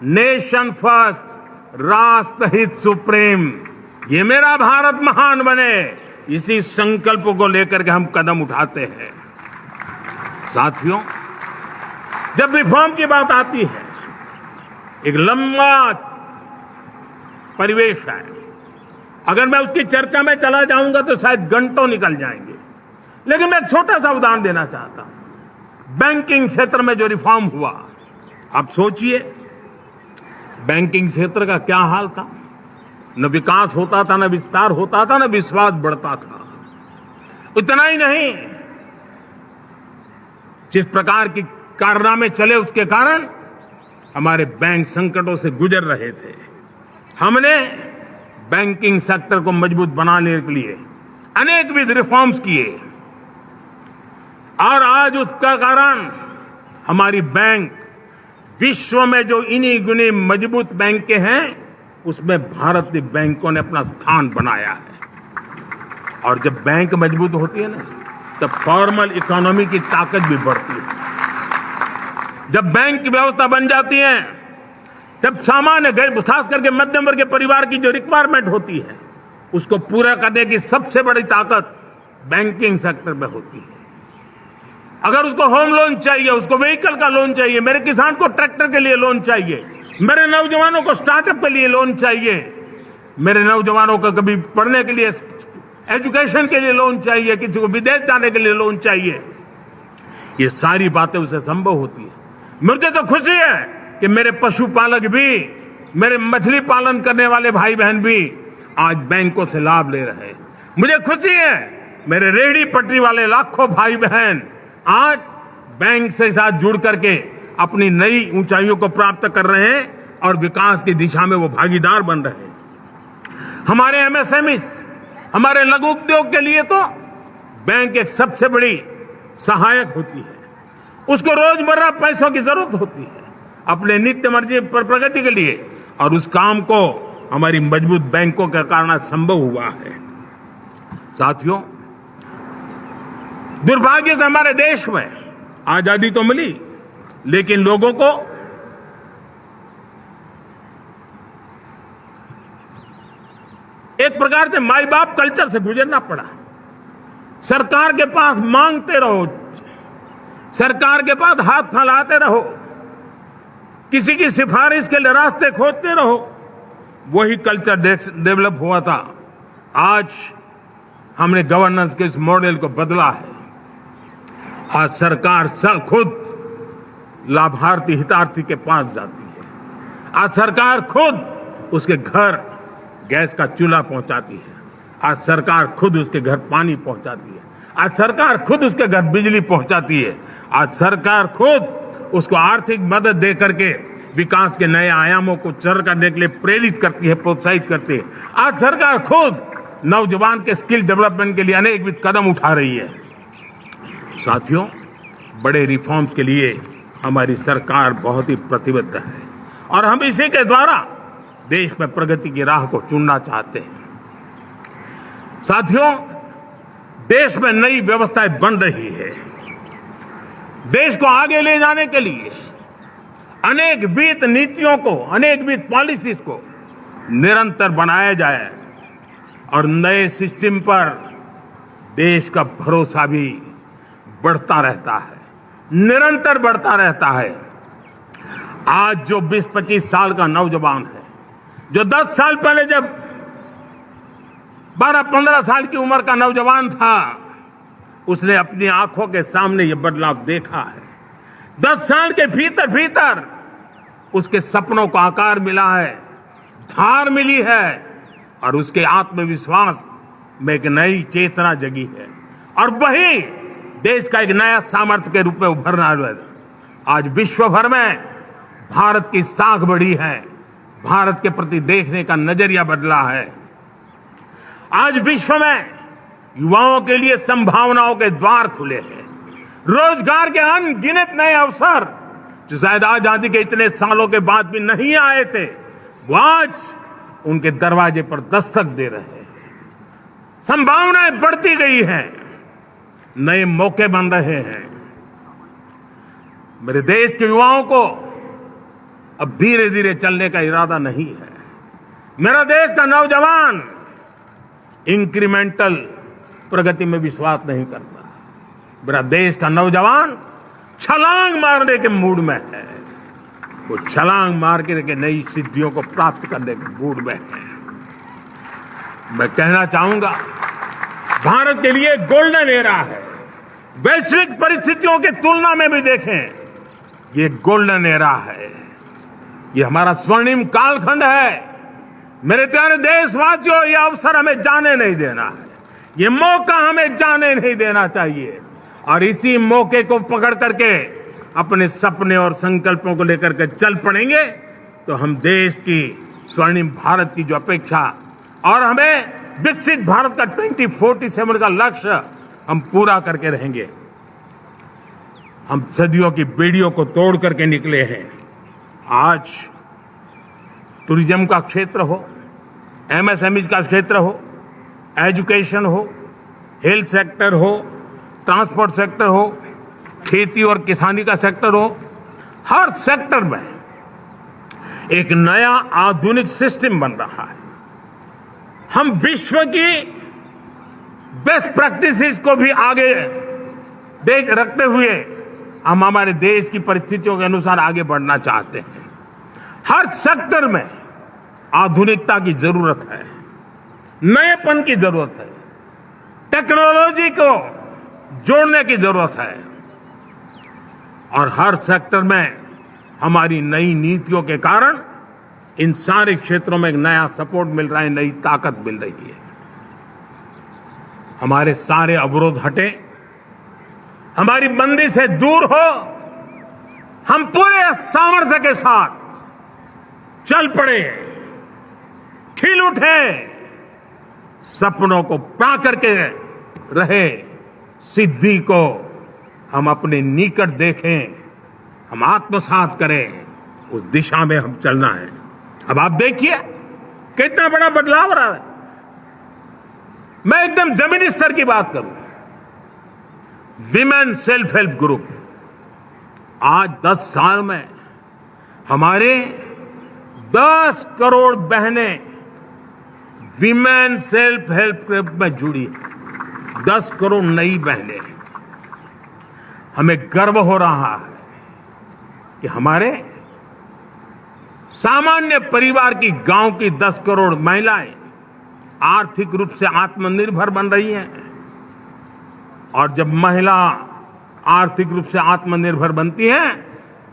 नेशन फर्स्ट, राष्ट्रहित सुप्रीम, ये मेरा भारत महान बने, इसी संकल्प को लेकर के हम कदम उठाते हैं। साथियों, जब रिफॉर्म की बात आती है, एक लंबा परिवेश है, अगर मैं उसकी चर्चा में चला जाऊंगा तो शायद घंटों निकल जाएंगे, लेकिन मैं छोटा सा उदाहरण देना चाहता हूं। बैंकिंग क्षेत्र में जो रिफॉर्म हुआ, आप सोचिए बैंकिंग क्षेत्र का क्या हाल था, न विकास होता था, न विस्तार होता था, न विश्वास बढ़ता था। इतना ही नहीं, जिस प्रकार की कारनामे चले उसके कारण हमारे बैंक संकटों से गुजर रहे थे। हमने बैंकिंग सेक्टर को मजबूत बनाने के लिए अनेकविध रिफॉर्म्स किए और आज उसका कारण हमारी बैंक विश्व में जो इन्हीं गुनी मजबूत बैंक हैं उसमें भारतीय बैंकों ने अपना स्थान बनाया है। और जब बैंक मजबूत होती है ना, तब फॉर्मल इकोनॉमी की ताकत भी बढ़ती है। जब बैंक की व्यवस्था बन जाती है, जब सामान्य खास करके मध्यम वर्ग के परिवार की जो रिक्वायरमेंट होती है उसको पूरा करने की सबसे बड़ी ताकत बैंकिंग सेक्टर में होती है। अगर उसको होम लोन चाहिए, उसको व्हीकल का लोन चाहिए, मेरे किसान को ट्रैक्टर के लिए लोन चाहिए, मेरे नौजवानों को स्टार्टअप के लिए लोन चाहिए, मेरे नौजवानों को कभी पढ़ने के लिए, एजुकेशन के लिए लोन चाहिए, किसी को विदेश जाने के लिए लोन चाहिए। ये सारी बातें उसे संभव होती है। मुझे तो खुशी है कि मेरे पशुपालक भी, मेरे मछली पालन करने वाले भाई बहन भी आज बैंकों से लाभ ले रहे हैं। मुझे खुशी है मेरे रेहड़ी पटरी वाले लाखों भाई बहन आज बैंक से साथ जुड़ करके अपनी नई ऊंचाइयों को प्राप्त कर रहे हैं और विकास की दिशा में वो भागीदार बन रहे हैं। हमारे एमएसएमई, हमारे लघु उद्योग के लिए तो बैंक एक सबसे बड़ी सहायक होती है। उसको रोजमर्रा पैसों की जरूरत होती है अपने नित्य मर्जी पर प्रगति के लिए, और उस काम को हमारी मजबूत बैंकों के कारण संभव हुआ है। साथियों, दुर्भाग्य से हमारे देश में आजादी तो मिली, लेकिन लोगों को एक प्रकार से माई बाप कल्चर से गुजरना पड़ा। सरकार के पास मांगते रहो, सरकार के पास हाथ फैलाते रहो, किसी की सिफारिश के लिए रास्ते खोजते रहो, वही कल्चर डेवलप हुआ था। आज हमने गवर्नेंस के इस मॉडल को बदला है। आज सरकार खुद लाभार्थी हितार्थी के पास जाती है। आज सरकार खुद उसके घर गैस का चूल्हा पहुंचाती है। आज सरकार खुद उसके घर पानी पहुंचाती है। आज सरकार खुद उसके घर बिजली पहुंचाती है। आज सरकार खुद उसको आर्थिक मदद दे करके विकास के नए आयामों को सर करने के लिए प्रेरित करती है, प्रोत्साहित करती है। आज सरकार खुद नौजवान के स्किल डेवलपमेंट के लिए अनेकविध कदम उठा रही है। साथियों, बड़े रिफॉर्म्स के लिए हमारी सरकार बहुत ही प्रतिबद्ध है और हम इसी के द्वारा देश में प्रगति की राह को चुनना चाहते हैं। साथियों, देश में नई व्यवस्थाएं बन रही है। देश को आगे ले जाने के लिए अनेक वित्त नीतियों को, अनेक वित्त पॉलिसीज को निरंतर बनाया जाए और नए सिस्टम पर देश का भरोसा भी बढ़ता रहता है, निरंतर बढ़ता रहता है। आज जो 20-25 साल का नौजवान है, जो 10 साल पहले जब 12-15 साल की उम्र का नौजवान था, उसने अपनी आंखों के सामने ये बदलाव देखा है। 10 साल के भीतर भीतर उसके सपनों को आकार मिला है, धार मिली है और उसके आत्मविश्वास में एक नई चेतना जगी है और वही देश का एक नया सामर्थ्य के रूप में उभरना है। आज विश्व भर में भारत की साख बढ़ी है, भारत के प्रति देखने का नजरिया बदला है। आज विश्व में युवाओं के लिए संभावनाओं के द्वार खुले हैं। रोजगार के अनगिनत नए अवसर जो शायद आजादी के इतने सालों के बाद भी नहीं आए थे, वो आज उनके दरवाजे पर दस्तक दे रहे हैं। संभावनाएं बढ़ती गई हैं, नए मौके बन रहे हैं। मेरे देश के युवाओं को अब धीरे धीरे चलने का इरादा नहीं है। मेरा देश का नौजवान इंक्रीमेंटल प्रगति में विश्वास नहीं करता। मेरा देश का नौजवान छलांग मारने के मूड में है। वो छलांग मार के नई सिद्धियों को प्राप्त करने के मूड में है। मैं कहना चाहूंगा, भारत के लिए गोल्डन एरा है। वैश्विक परिस्थितियों की तुलना में भी देखें, ये गोल्डन एरा है। ये हमारा स्वर्णिम कालखंड है। मेरे प्यारे देशवासियों, ये अवसर हमें जाने नहीं देना है। ये मौका हमें जाने नहीं देना चाहिए और इसी मौके को पकड़ करके अपने सपने और संकल्पों को लेकर के चल पड़ेंगे तो हम देश की स्वर्णिम भारत की जो अपेक्षा और हमें विकसित भारत का 2047 का लक्ष्य हम पूरा करके रहेंगे। हम सदियों की बेड़ियों को तोड़ करके निकले हैं। आज टूरिज्म का क्षेत्र हो, एमएसएमई का क्षेत्र हो, एजुकेशन हो, हेल्थ सेक्टर हो, ट्रांसपोर्ट सेक्टर हो, खेती और किसानी का सेक्टर हो, हर सेक्टर में एक नया आधुनिक सिस्टम बन रहा है। हम विश्व की बेस्ट प्रैक्टिसेस को भी आगे देख रखते हुए हम हमारे देश की परिस्थितियों के अनुसार आगे बढ़ना चाहते हैं। हर सेक्टर में आधुनिकता की जरूरत है, नएपन की जरूरत है, टेक्नोलॉजी को जोड़ने की जरूरत है और हर सेक्टर में हमारी नई नीतियों के कारण इन सारे क्षेत्रों में एक नया सपोर्ट मिल रहा है, नई ताकत मिल रही है। हमारे सारे अवरोध हटे, हमारी बंदी से दूर हो, हम पूरे सामर्थ्य के साथ चल पड़े, खिल उठे, सपनों को पा करके रहे, सिद्धि को हम अपने निकट देखें, हम आत्मसात करें, उस दिशा में हम चलना है। अब आप देखिए कितना बड़ा बदलाव रहा है। मैं एकदम जमीनी स्तर की बात करूं, विमेन सेल्फ हेल्प ग्रुप आज 10 साल में हमारे 10 करोड़ बहनें विमेन सेल्फ हेल्प ग्रुप में जुड़ी है। 10 करोड़ नई बहनें। हमें गर्व हो रहा है कि हमारे सामान्य परिवार की, गांव की 10 करोड़ महिलाएं आर्थिक रूप से आत्मनिर्भर बन रही हैं। और जब महिला आर्थिक रूप से आत्मनिर्भर बनती हैं,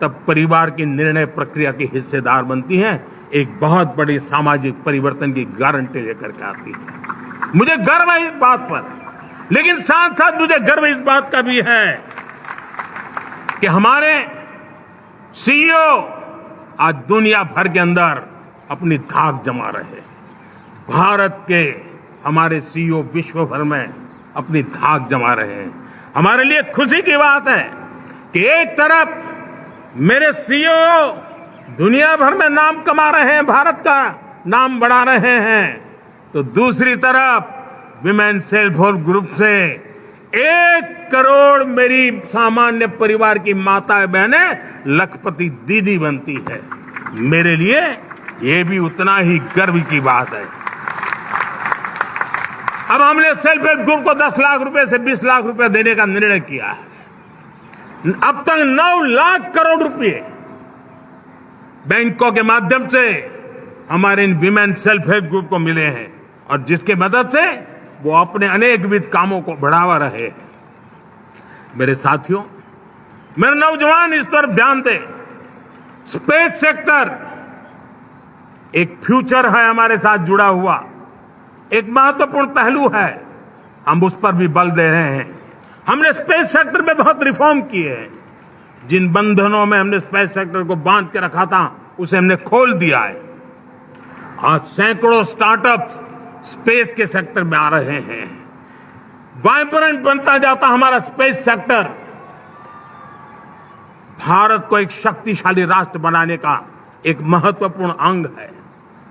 तब परिवार की निर्णय प्रक्रिया की हिस्सेदार बनती हैं, एक बहुत बड़ी सामाजिक परिवर्तन की गारंटी लेकर के आती है। मुझे गर्व है इस बात पर, लेकिन साथ साथ मुझे गर्व इस बात का भी है कि हमारे सीईओ आज दुनिया भर के अंदर अपनी धाक जमा रहे हैं। भारत के हमारे सीईओ विश्व भर में अपनी धाक जमा रहे हैं। हमारे लिए खुशी की बात है कि एक तरफ मेरे सीईओ दुनिया भर में नाम कमा रहे हैं, भारत का नाम बढ़ा रहे हैं, तो दूसरी तरफ विमेन सेल्फ हेल्प ग्रुप से 1 करोड़ मेरी सामान्य परिवार की माताएं बहनें लखपति दीदी बनती है। मेरे लिए ये भी उतना ही गर्व की बात है। अब हमने सेल्फ हेल्प ग्रुप को 10 लाख रुपए से 20 लाख रुपए देने का निर्णय किया है। अब तक 9 लाख करोड़ रुपए बैंकों के माध्यम से हमारे इन विमेन सेल्फ हेल्प ग्रुप को मिले हैं और जिसके मदद से वो अपने अनेकविध कामों को बढ़ावा रहे हैं। मेरे साथियों, मेरे नौजवान इस तरफ ध्यान दें। स्पेस सेक्टर एक फ्यूचर है हमारे साथ जुड़ा हुआ, एक महत्वपूर्ण पहलू है, हम उस पर भी बल दे रहे हैं। हमने स्पेस सेक्टर में बहुत रिफॉर्म किए हैं। जिन बंधनों में हमने स्पेस सेक्टर को बांध के रखा था, उसे हमने खोल दिया है। आज सैकड़ों स्टार्टअप्स स्पेस के सेक्टर में आ रहे हैं। वाइब्रेंट बनता जाता हमारा स्पेस सेक्टर भारत को एक शक्तिशाली राष्ट्र बनाने का एक महत्वपूर्ण अंग है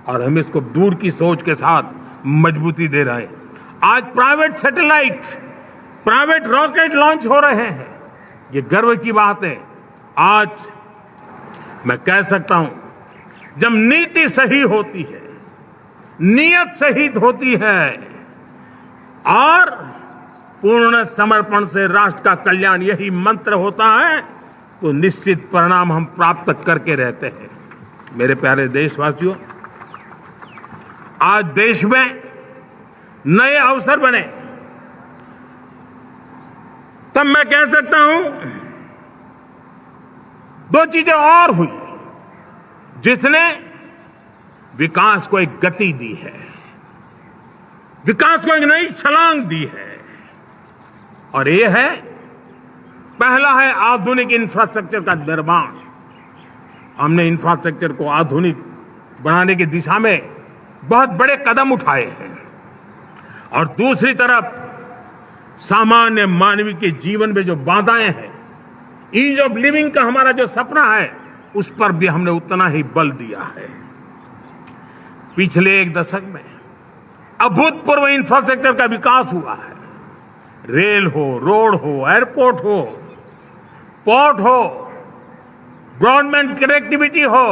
और हम इसको दूर की सोच के साथ मजबूती दे रहे हैं। आज private satellite, private rocket launch हो रहे हैं, ये गर्व की बात है। आज मैं कह सकता हूं, जब नीति सही होती है, नियत सही होती है और पूर्ण समर्पण से राष्ट्र का कल्याण यही मंत्र होता है, तो निश्चित परिणाम हम प्राप्त करके रहते हैं। मेरे प्यारे देशवासियों, आज देश में नए अवसर बने, तब मैं कह सकता हूं 2 चीजें और हुई जिसने विकास को एक गति दी है, विकास को एक नई छलांग दी है। और ये है, पहला है आधुनिक इंफ्रास्ट्रक्चर का निर्माण। हमने इंफ्रास्ट्रक्चर को आधुनिक बनाने की दिशा में बहुत बड़े कदम उठाए हैं। और दूसरी तरफ सामान्य मानवीय के जीवन में जो बाधाएं हैं, ईज ऑफ लिविंग का हमारा जो सपना है, उस पर भी हमने उतना ही बल दिया है। पिछले 1 दशक में अभूतपूर्व इंफ्रास्ट्रक्चर का विकास हुआ है। रेल हो, रोड हो, एयरपोर्ट हो, पोर्ट हो, ब्रॉडबैंड कनेक्टिविटी हो,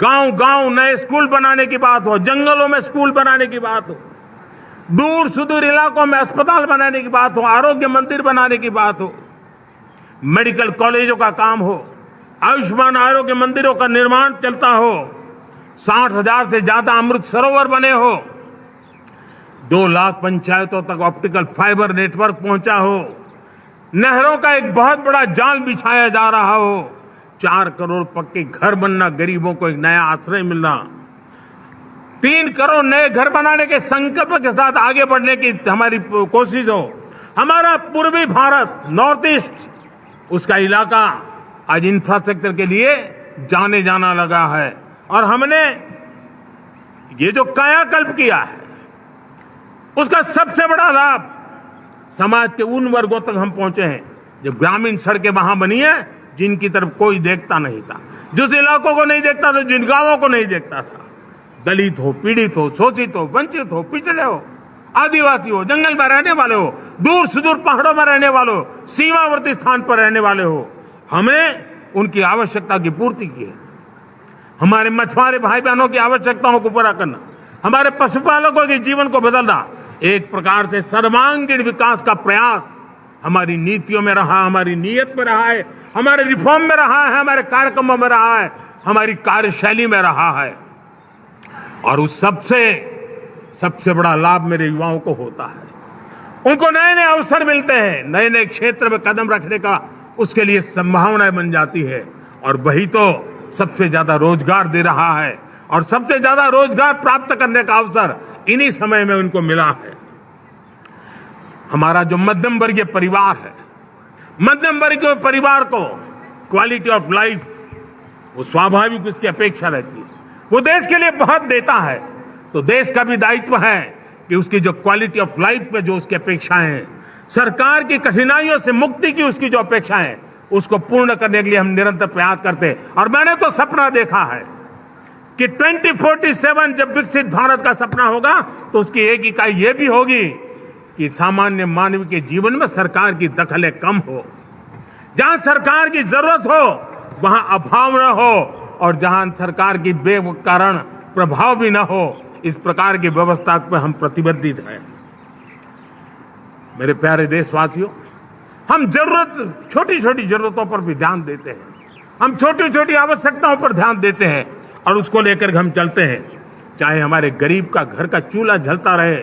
गांव गांव नए स्कूल बनाने की बात हो, जंगलों में स्कूल बनाने की बात हो, दूर सुदूर इलाकों में अस्पताल बनाने की बात हो, आरोग्य मंदिर बनाने की बात हो, मेडिकल कॉलेजों का काम हो, आयुष्मान आरोग्य मंदिरों का निर्माण चलता हो, 60,000 से ज्यादा अमृत सरोवर बने हो, 2 लाख पंचायतों तक ऑप्टिकल फाइबर नेटवर्क पहुंचा हो, नहरों का एक बहुत बड़ा जाल बिछाया जा रहा हो, 4 करोड़ पक्के घर बनना, गरीबों को एक नया आश्रय मिलना, 3 करोड़ नए घर बनाने के संकल्प के साथ आगे बढ़ने की हमारी कोशिश हो। हमारा पूर्वी भारत, नॉर्थ ईस्ट, उसका इलाका आज इंफ्रास्ट्रक्चर के लिए जाने जाना लगा है। और हमने ये जो कायाकल्प किया है, उसका सबसे बड़ा लाभ समाज के उन वर्गों तक हम पहुंचे हैं। जब ग्रामीण सड़कें वहां बनी है जिनकी तरफ कोई देखता नहीं था, जिस इलाकों को नहीं देखता था, जिन गांवों को नहीं देखता था, दलित हो, पीड़ित हो, शोषित हो, वंचित हो, पिछड़े हो, आदिवासी हो, जंगल में रहने वाले हो, दूर सुदूर पहाड़ों में रहने वाले हो, सीमावर्ती स्थान पर रहने वाले हो, हमने उनकी आवश्यकता की पूर्ति की है। हमारे मछुआरे भाई बहनों की आवश्यकताओं को पूरा करना, हमारे पशुपालकों के जीवन को बदलना, एक प्रकार से सर्वांगीण विकास का प्रयास हमारी नीतियों में रहा, हमारी नीयत में रहा है, हमारे रिफॉर्म में रहा है, हमारे कार्यक्रमों में रहा है, हमारी कार्यशैली में रहा है। और उस सबसे बड़ा लाभ मेरे युवाओं को होता है। उनको नए नए अवसर मिलते हैं, नए नए क्षेत्र में कदम रखने का उसके लिए संभावनाएं बन जाती है। और वही तो सबसे ज्यादा रोजगार दे रहा है, और सबसे ज्यादा रोजगार प्राप्त करने का अवसर इन्हीं समय में उनको मिला है। हमारा जो मध्यम वर्गीय परिवार है, मध्यम वर्गीय परिवार को क्वालिटी ऑफ लाइफ, वो स्वाभाविक उसकी अपेक्षा रहती है। वो देश के लिए बहुत देता है, तो देश का भी दायित्व है कि उसकी जो क्वालिटी ऑफ लाइफ पे जो उसकी अपेक्षाएं हैं, सरकार की कठिनाइयों से मुक्ति की उसकी जो अपेक्षाएं हैं, उसको पूर्ण करने के लिए हम निरंतर प्रयास करते हैं। और मैंने तो सपना देखा है कि 2047 जब विकसित भारत का सपना होगा, तो उसकी एक इकाई ये भी होगी कि सामान्य मानव के जीवन में सरकार की दखलें कम हो, जहां सरकार की जरूरत हो वहां अभाव न हो, और जहां सरकार की बेकारण प्रभाव भी न हो, इस प्रकार की व्यवस्था पर हम प्रतिबद्ध हैं। मेरे प्यारे देशवासियों, हम छोटी छोटी जरूरतों पर भी ध्यान देते हैं, हम छोटी छोटी आवश्यकताओं पर ध्यान देते हैं, और उसको लेकर हम चलते हैं। चाहे हमारे गरीब का घर का चूल्हा जलता रहे,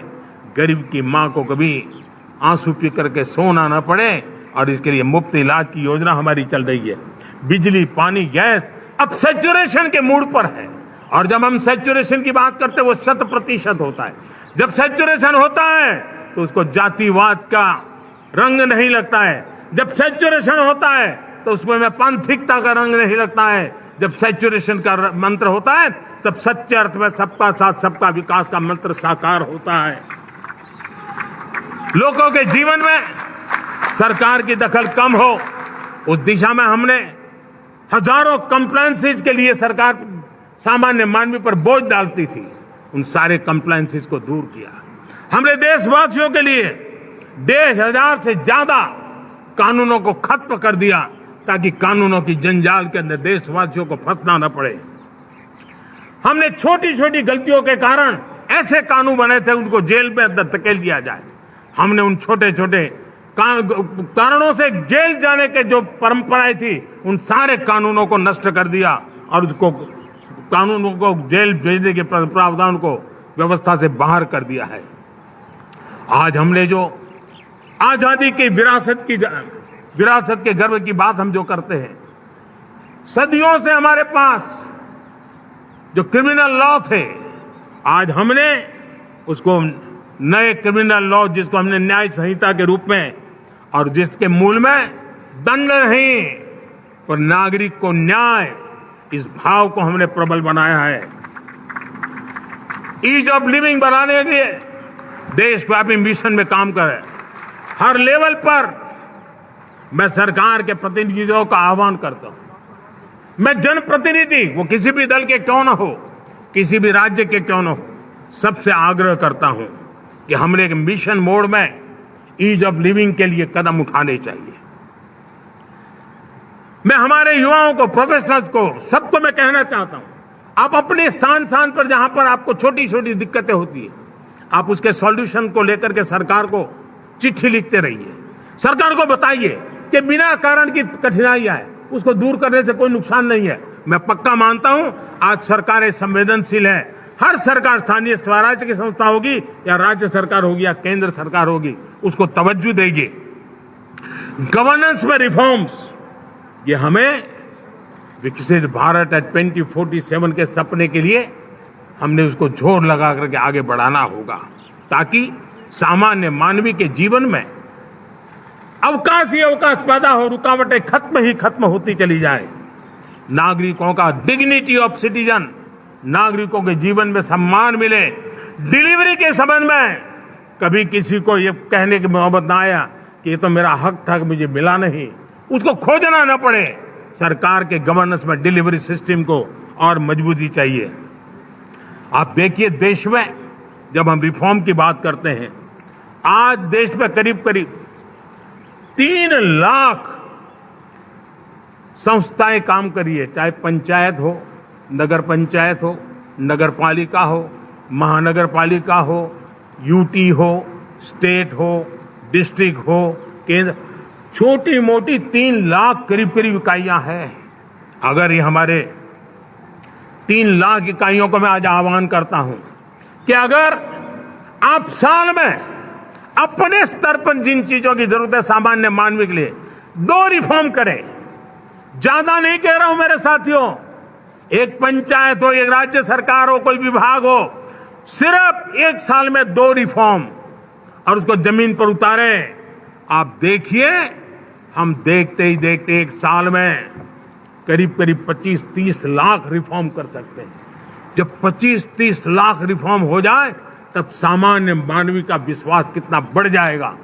गरीब की मां को कभी आंसू पी करके सोना न पड़े, और इसके लिए मुफ्त इलाज की योजना हमारी चल रही है। बिजली, पानी, गैस अब सैचुरेशन के मूड पर है, और जब हम सैचुरेशन की बात करते हैं वो 100% होता है। जब सैचुरेशन होता है तो उसको जातिवाद का रंग नहीं लगता है। जब सैचुरेशन होता है तो उसमें पांथिकता का रंग नहीं लगता है। जब सैचुरेशन का मंत्र होता है तब सच्चे अर्थ में सबका साथ सबका विकास का मंत्र साकार होता है। लोगों के जीवन में सरकार की दखल कम हो, उस दिशा में हमने हजारों कंप्लायंसेस के लिए सरकार सामान्य मानवी पर बोझ डालती थी, उन सारे कंप्लायंसेस को दूर किया। हमने देशवासियों के लिए 1,500 से ज्यादा कानूनों को खत्म कर दिया, ताकि कानूनों की जंजाल के अंदर देशवासियों को फंसना न पड़े। हमने छोटी छोटी गलतियों के कारण ऐसे कानून बने थे, उनको जेल में अंदर धकेल दिया जाए। हमने उन छोटे छोटे कारणों से जेल जाने के जो परंपराएं थी, उन सारे कानूनों को नष्ट कर दिया, और उसको कानूनों को जेल भेजने के प्रावधान को व्यवस्था से बाहर कर दिया है। आज हमने जो आजादी की विरासत के गर्व की बात हम जो करते हैं, सदियों से हमारे पास जो क्रिमिनल लॉ थे, आज हमने उसको नए क्रिमिनल लॉ, जिसको हमने न्याय संहिता के रूप में, और जिसके मूल में दंड नहीं पर नागरिक को न्याय, इस भाव को हमने प्रबल बनाया है। ईज ऑफ लिविंग बनाने के लिए देशव्यापी मिशन में काम करें। हर लेवल पर मैं सरकार के प्रतिनिधियों का आह्वान करता हूं। मैं जनप्रतिनिधि, वो किसी भी दल के क्यों न हो, किसी भी राज्य के क्यों न हो, सबसे आग्रह करता हूं कि हमने एक मिशन मोड में ईज ऑफ लिविंग के लिए कदम उठाने चाहिए। मैं हमारे युवाओं को, प्रोफेशनल्स को, सबको मैं कहना चाहता हूं, आप अपने स्थान पर जहां पर आपको छोटी छोटी दिक्कतें होती है, आप उसके सॉल्यूशन को लेकर के सरकार को चिट्ठी लिखते रहिए। सरकार को बताइए कि बिना कारण की कठिनाई आए उसको दूर करने से कोई नुकसान नहीं है। मैं पक्का मानता हूं आज सरकारें संवेदनशील है। हर सरकार, स्थानीय स्वराज्य की संस्था होगी या राज्य सरकार होगी या केंद्र सरकार होगी, उसको तवज्जो देगी। गवर्नेंस में रिफॉर्म्स, ये हमें विकसित भारत 2047 के सपने के लिए हमने उसको जोर लगा करके आगे बढ़ाना होगा, ताकि सामान्य मानवीय के जीवन में अवकाश ही अवकाश पैदा हो, रुकावटें खत्म होती चली जाए। नागरिकों का डिग्निटी ऑफ सिटीजन, नागरिकों के जीवन में सम्मान मिले। डिलीवरी के संबंध में कभी किसी को ये कहने की मोहब्बत ना आया कि ये तो मेरा हक था कि मुझे मिला नहीं, उसको खोजना न पड़े। सरकार के गवर्नेंस में डिलीवरी सिस्टम को और मजबूती चाहिए। आप देखिए, देश में जब हम रिफॉर्म की बात करते हैं, आज देश में करीब 3 लाख संस्थाएं काम कर रही है, चाहे पंचायत हो, नगर पंचायत हो, नगर पालिका हो, महानगर पालिका हो, यूटी हो, स्टेट हो, डिस्ट्रिक्ट हो, केंद्र, छोटी मोटी 3 लाख करीब इकाइयां हैं। अगर ये हमारे 3 लाख इकाइयों को मैं आज आह्वान करता हूं कि अगर आप साल में अपने स्तर पर जिन चीजों की जरूरत है सामान्य मानवीय के लिए, 2 रिफॉर्म करें। ज्यादा नहीं कह रहा हूं मेरे साथियों, एक पंचायत हो, एक राज्य सरकार हो, कोई विभाग हो, सिर्फ 1 साल में 2 रिफॉर्म और उसको जमीन पर उतारें। आप देखिए, हम देखते ही देखते 1 साल में करीब 25-30 लाख रिफॉर्म कर सकते हैं। जब 25-30 लाख रिफॉर्म हो जाए तब सामान्य मानवीय का विश्वास कितना बढ़ जाएगा,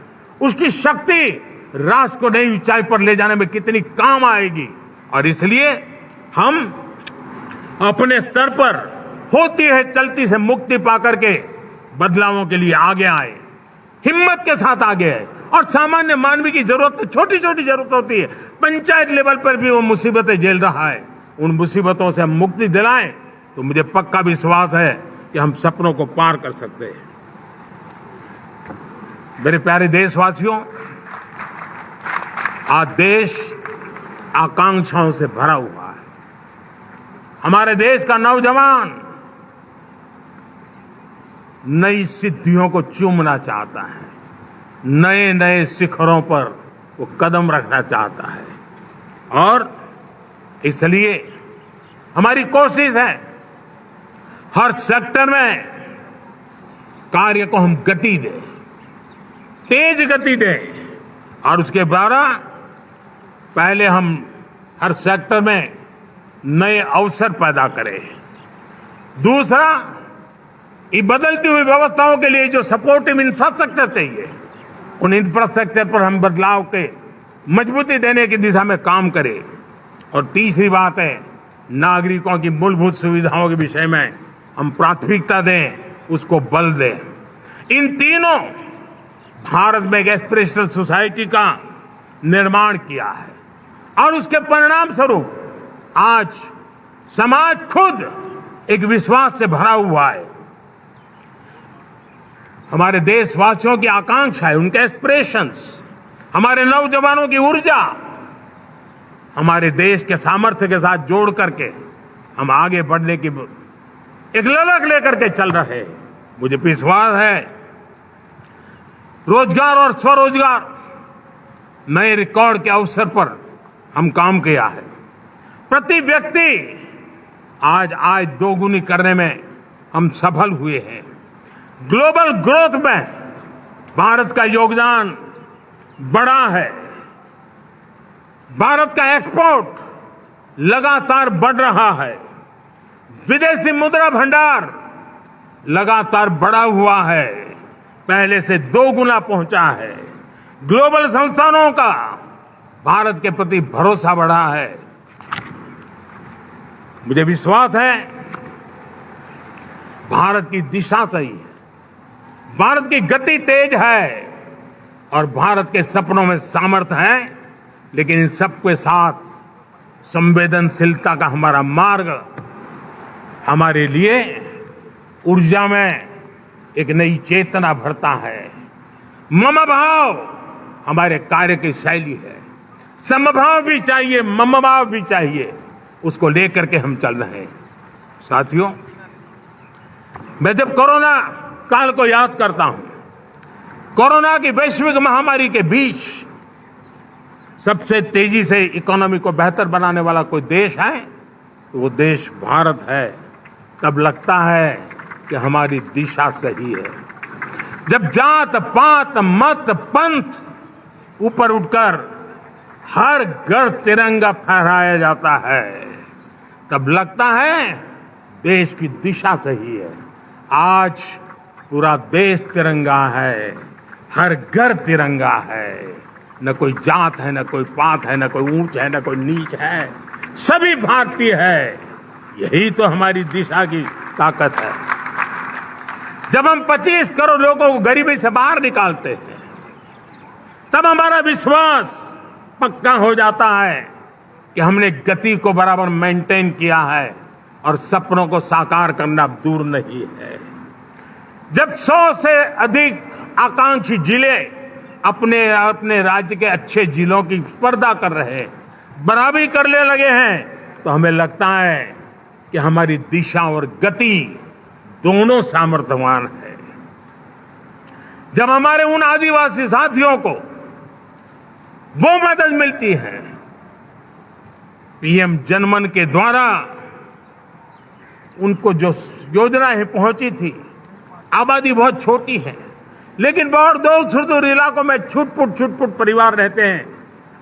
उसकी शक्ति राष्ट्र को नई ऊंचाई पर ले जाने में कितनी काम आएगी। और इसलिए हम अपने स्तर पर होती है चलती से मुक्ति पाकर के बदलावों के लिए आगे आए, हिम्मत के साथ आगे आए। और सामान्य मानवीय की जरूरत, छोटी छोटी जरूरत होती है, पंचायत लेवल पर भी वो मुसीबतें झेल रहा है, उन मुसीबतों से हम मुक्ति दिलाएं तो मुझे पक्का विश्वास है कि हम सपनों को पार कर सकते हैं। मेरे प्यारे देशवासियों, आज देश आकांक्षाओं से भरा हुआ है। हमारे देश का नौजवान नई सिद्धियों को चूमना चाहता है, नए नए शिखरों पर वो कदम रखना चाहता है। और इसलिए हमारी कोशिश है हर सेक्टर में कार्य को हम गति दें, तेज गति दें। और उसके द्वारा पहले हम हर सेक्टर में नए अवसर पैदा करें। दूसरा, ये बदलती हुई व्यवस्थाओं के लिए जो सपोर्टिव इंफ्रास्ट्रक्चर चाहिए, उन इंफ्रास्ट्रक्चर पर हम बदलाव के मजबूती देने की दिशा में काम करें। और तीसरी बात है, नागरिकों की मूलभूत सुविधाओं के विषय में हम प्राथमिकता दें, उसको बल दें। इन तीनों भारत में एक एस्पिरेशनल सोसाइटी का निर्माण किया है और उसके परिणाम स्वरूप आज समाज खुद एक विश्वास से भरा हुआ है। हमारे देशवासियों की आकांक्षा है, उनके एस्पिरेशंस, हमारे नौजवानों की ऊर्जा हमारे देश के सामर्थ्य के साथ जोड़ करके हम आगे बढ़ने की एक ललक लेकर के चल रहे हैं। मुझे विश्वास है रोजगार और स्वरोजगार नए रिकॉर्ड के अवसर पर हम काम किया है। प्रति व्यक्ति आज आय दोगुनी करने में हम सफल हुए हैं। ग्लोबल ग्रोथ में भारत का योगदान बड़ा है। भारत का एक्सपोर्ट लगातार बढ़ रहा है। विदेशी मुद्रा भंडार लगातार बढ़ा हुआ है, पहले से 2 गुना पहुंचा है। ग्लोबल संस्थानों का भारत के प्रति भरोसा बढ़ा है। मुझे विश्वास है भारत की दिशा सही है, भारत की गति तेज है और भारत के सपनों में सामर्थ्य है। लेकिन इन सबके साथ संवेदनशीलता का हमारा मार्ग हमारे लिए ऊर्जा में एक नई चेतना भरता है। मम भाव हमारे कार्य की शैली है। समभाव भी चाहिए, ममभाव भी चाहिए, उसको लेकर के हम चल रहे हैं। साथियों, मैं जब कोरोना काल को याद करता हूं, कोरोना की वैश्विक महामारी के बीच सबसे तेजी से इकोनॉमी को बेहतर बनाने वाला कोई देश है तो वो देश भारत है। तब लगता है कि हमारी दिशा सही है। जब जात पात मत पंथ ऊपर उठकर हर घर तिरंगा फहराया जाता है, तब लगता है देश की दिशा सही है। आज पूरा देश तिरंगा है, हर घर तिरंगा है। न कोई जात है, न कोई पात है, न कोई ऊंच है, न कोई नीच है, सभी भारतीय है। यही तो हमारी दिशा की ताकत है। जब हम 25 करोड़ लोगों को गरीबी से बाहर निकालते हैं, तब हमारा विश्वास पक्का हो जाता है कि हमने गति को बराबर मेंटेन किया है और सपनों को साकार करना दूर नहीं है। जब 100 से अधिक आकांक्षी जिले अपने अपने राज्य के अच्छे जिलों की स्पर्धा कर रहे हैं, बराबरी करने लगे हैं, तो हमें लगता है कि हमारी दिशा और गति दोनों सामर्थ्यवान है। जब हमारे उन आदिवासी साथियों को वो मदद मिलती है, पीएम जनमन के द्वारा उनको जो योजनाएं पहुंची थी, आबादी बहुत छोटी है लेकिन बहुत दूर सुदूर इलाकों में छुटपुट परिवार रहते हैं,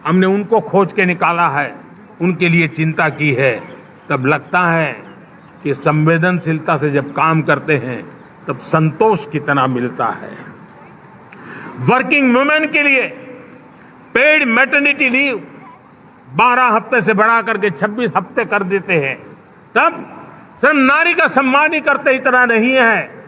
हमने उनको खोज के निकाला है, उनके लिए चिंता की है। तब लगता है कि संवेदनशीलता से जब काम करते हैं तब संतोष कितना मिलता है। वर्किंग वुमेन के लिए पेड मैटरनिटी लीव 12 हफ्ते से बढ़ा करके 26 हफ्ते कर देते हैं। तब सिर्फ नारी का सम्मान ही करते इतना नहीं है,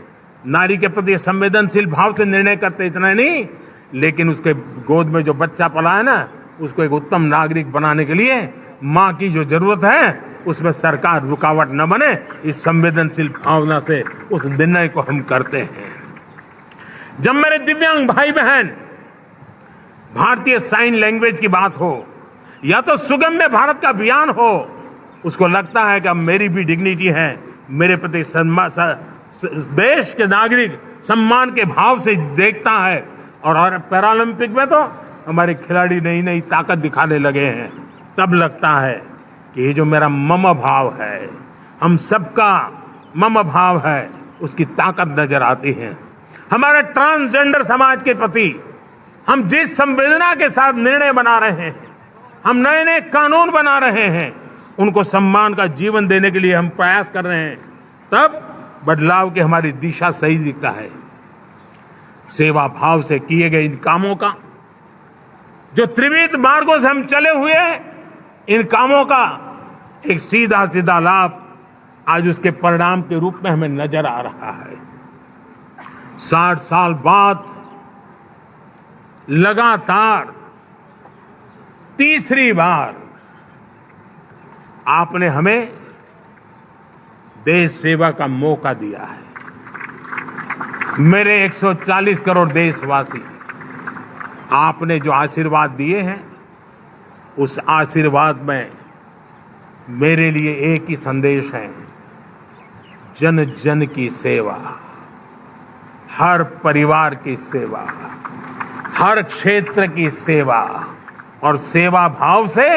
नारी के प्रति संवेदनशील भाव से निर्णय करते इतना नहीं, लेकिन उसके गोद में जो बच्चा पला है ना, उसको एक उत्तम नागरिक बनाने के लिए मां की जो जरूरत है उसमें सरकार रुकावट न बने, इस संवेदनशील भावना से उस निर्णय को हम करते हैं। जब मेरे दिव्यांग भाई बहन भारतीय साइन लैंग्वेज की बात हो या तो सुगम्य भारत का अभियान हो, उसको लगता है कि अब मेरी भी डिग्निटी है, मेरे प्रति देश के नागरिक सम्मान के भाव से देखता है। और पैरालंपिक में तो हमारे खिलाड़ी नई नई ताकत दिखाने लगे हैं। तब लगता है कि ये जो मेरा मम भाव है, हम सबका मम भाव है, उसकी ताकत नजर आती है। हमारे ट्रांसजेंडर समाज के प्रति हम जिस संवेदना के साथ निर्णय बना रहे हैं, हम नए नए कानून बना रहे हैं, उनको सम्मान का जीवन देने के लिए हम प्रयास कर रहे हैं, तब बदलाव की हमारी दिशा सही दिखता है। सेवा भाव से किए गए इन कामों का, जो त्रिविध मार्गों से हम चले हुए, इन कामों का एक सीधा सीधा लाभ आज उसके परिणाम के रूप में हमें नजर आ रहा है। 60 साल बाद लगातार तीसरी बार आपने हमें देश सेवा का मौका दिया है। मेरे 140 करोड़ देशवासी, आपने जो आशीर्वाद दिए हैं, उस आशीर्वाद में मेरे लिए एक ही संदेश है, जन जन की सेवा, हर परिवार की सेवा, हर क्षेत्र की सेवा, और सेवा भाव से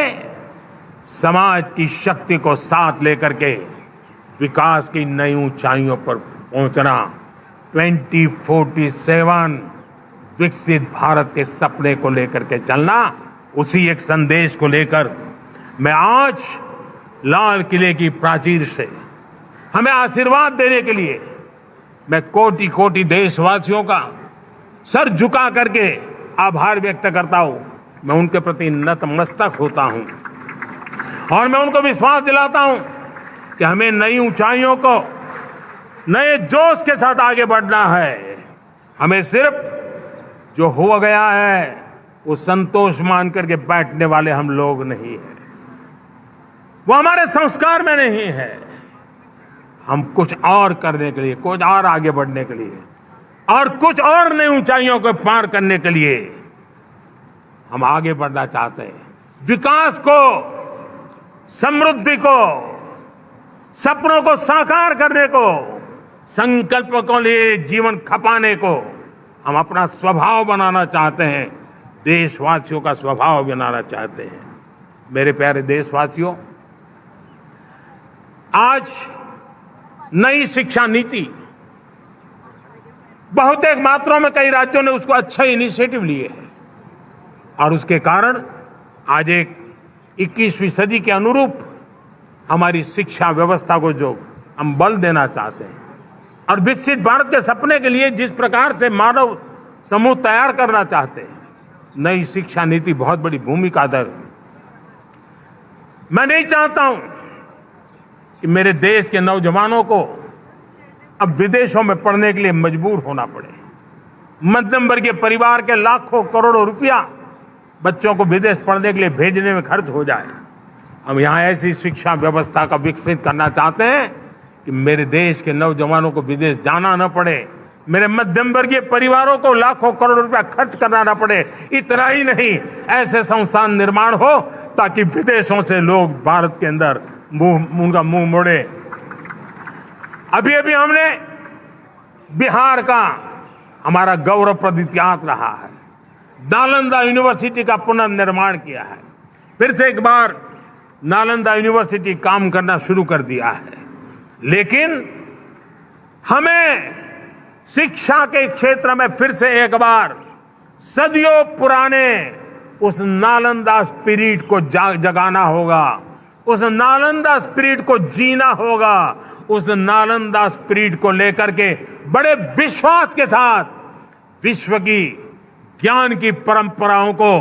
समाज की शक्ति को साथ लेकर के विकास की नई ऊंचाइयों पर पहुंचना। 2047 विकसित भारत के सपने को लेकर के चलना, उसी एक संदेश को लेकर मैं आज लाल किले की प्राचीर से हमें आशीर्वाद देने के लिए मैं कोटि कोटि देशवासियों का सर झुका करके आभार व्यक्त करता हूं। मैं उनके प्रति नतमस्तक होता हूं और मैं उनको विश्वास दिलाता हूं कि हमें नई ऊंचाइयों को नए जोश के साथ आगे बढ़ना है। हमें सिर्फ जो हो गया है वो संतोष मान करके बैठने वाले हम लोग नहीं हैं, वो हमारे संस्कार में नहीं है। हम कुछ और करने के लिए, कुछ और आगे बढ़ने के लिए और कुछ और नई ऊंचाइयों को पार करने के लिए हम आगे बढ़ना चाहते हैं। विकास को, समृद्धि को, सपनों को साकार करने को, संकल्प को लिए जीवन खपाने को हम अपना स्वभाव बनाना चाहते हैं, देशवासियों का स्वभाव बनाना चाहते हैं। मेरे प्यारे देशवासियों, आज नई शिक्षा नीति बहुतेक मात्राओं में कई राज्यों ने उसको अच्छा इनिशिएटिव लिए है और उसके कारण आज एक 21वीं सदी के अनुरूप हमारी शिक्षा व्यवस्था को जो हम बल देना चाहते हैं और विकसित भारत के सपने के लिए जिस प्रकार से मानव समूह तैयार करना चाहते हैं, नई शिक्षा नीति बहुत बड़ी भूमिका अदा है। मैं नहीं चाहता हूं कि मेरे देश के नौजवानों को अब विदेशों में पढ़ने के लिए मजबूर होना पड़े। मध्यम वर्गीय परिवार के लाखों करोड़ों रुपया बच्चों को विदेश पढ़ने के लिए भेजने में खर्च हो जाए। हम यहां ऐसी शिक्षा व्यवस्था का विकसित करना चाहते हैं कि मेरे देश के नौजवानों को विदेश जाना न पड़े, मेरे मध्यम वर्गीय परिवारों को लाखों करोड़ रुपया खर्च करना न पड़े। इतना ही नहीं, ऐसे संस्थान निर्माण हो ताकि विदेशों से लोग भारत के अंदर उनका मुंह मोड़े। अभी अभी हमने बिहार का हमारा गौरवप्रद इतिहास रहा है, नालंदा यूनिवर्सिटी का पुनर्निर्माण किया है। फिर से एक बार नालंदा यूनिवर्सिटी काम करना शुरू कर दिया है, लेकिन हमें शिक्षा के क्षेत्र में फिर से एक बार सदियों पुराने उस नालंदा स्पिरिट को जगाना होगा, उस नालंदा स्पिरिट को जीना होगा, उस नालंदा स्पिरिट को लेकर के बड़े विश्वास के साथ विश्व की ज्ञान की परंपराओं को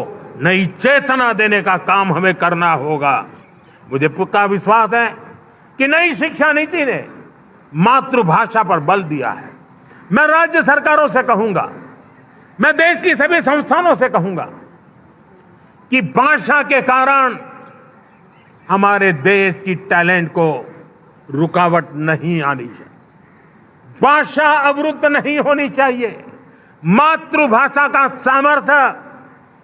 नई चेतना देने का काम हमें करना होगा। मुझे पक्का विश्वास है कि नई शिक्षा नीति ने मातृभाषा पर बल दिया है। मैं राज्य सरकारों से कहूंगा, मैं देश की सभी संस्थानों से कहूंगा कि भाषा के कारण हमारे देश की टैलेंट को रुकावट नहीं आनी चाहिए, भाषा अवरुद्ध नहीं होनी चाहिए। मातृभाषा का सामर्थ्य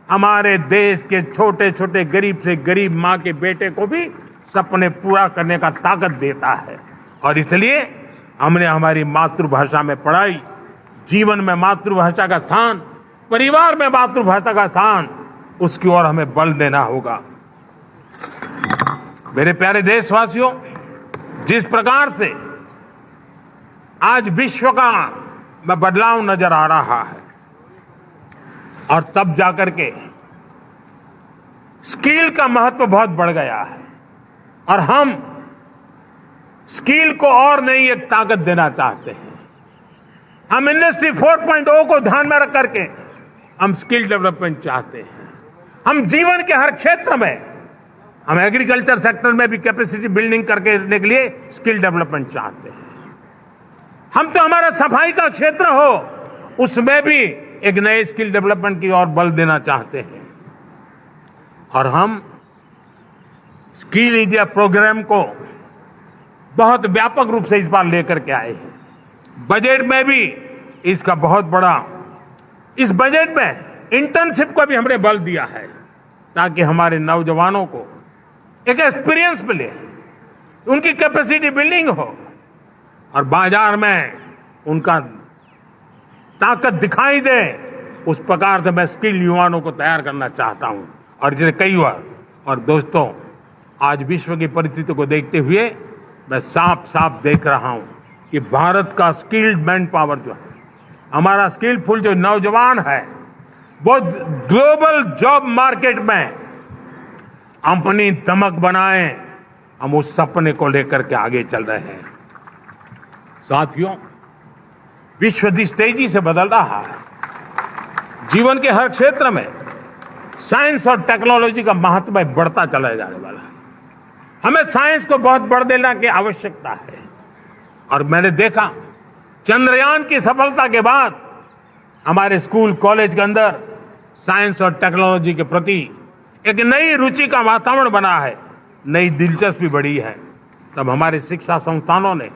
हमारे देश के छोटे छोटे गरीब से गरीब मां के बेटे को भी सपने पूरा करने का ताकत देता है। और इसलिए हमने हमारी मातृभाषा में पढ़ाई, जीवन में मातृभाषा का स्थान, परिवार में मातृभाषा का स्थान, उसकी ओर हमें बल देना होगा। मेरे प्यारे देशवासियों, जिस प्रकार से आज विश्व का में बदलाव नजर आ रहा है और तब जाकर के स्किल का महत्व बहुत बढ़ गया है और हम स्किल को और नई एक ताकत देना चाहते हैं। हम इंडस्ट्री 4.0 को ध्यान में रख करके हम स्किल डेवलपमेंट चाहते हैं। हम जीवन के हर क्षेत्र में, हम एग्रीकल्चर सेक्टर में भी कैपेसिटी बिल्डिंग करने के लिए स्किल डेवलपमेंट चाहते हैं। हम तो हमारा सफाई का क्षेत्र हो, उसमें भी एक नए स्किल डेवलपमेंट की ओर बल देना चाहते हैं। और हम स्किल इंडिया प्रोग्राम को बहुत व्यापक रूप से इस बार लेकर के आए हैं। बजट में भी इसका बहुत बड़ा, इस बजट में इंटर्नशिप को भी हमने बल दिया है ताकि हमारे नौजवानों को एक एक्सपीरियंस मिले, उनकी कैपेसिटी बिल्डिंग हो और बाजार में उनका ताकत दिखाई दे। उस प्रकार से मैं स्किल युवाओं को तैयार करना चाहता हूं। और इसलिए कई बार, और दोस्तों, आज विश्व की परिस्थिति को देखते हुए मैं साफ साफ देख रहा हूं कि भारत का स्किल्ड मैन पावर जो है, हमारा स्किलफुल जो नौजवान है, वो ग्लोबल जॉब मार्केट में अपनी दमक बनाए। हम उस सपने को लेकर के आगे चल रहे हैं। साथियों, विश्व जिस तेजी से बदल रहा है, जीवन के हर क्षेत्र में साइंस और टेक्नोलॉजी का महत्व बढ़ता चला जाने वाला है। हमें साइंस को बहुत बढ़ देना की आवश्यकता है। और मैंने देखा चंद्रयान की सफलता के बाद हमारे स्कूल कॉलेज के अंदर साइंस और टेक्नोलॉजी के प्रति एक नई रुचि का वातावरण बना है, नई दिलचस्पी बढ़ी है। तब हमारे शिक्षा संस्थानों ने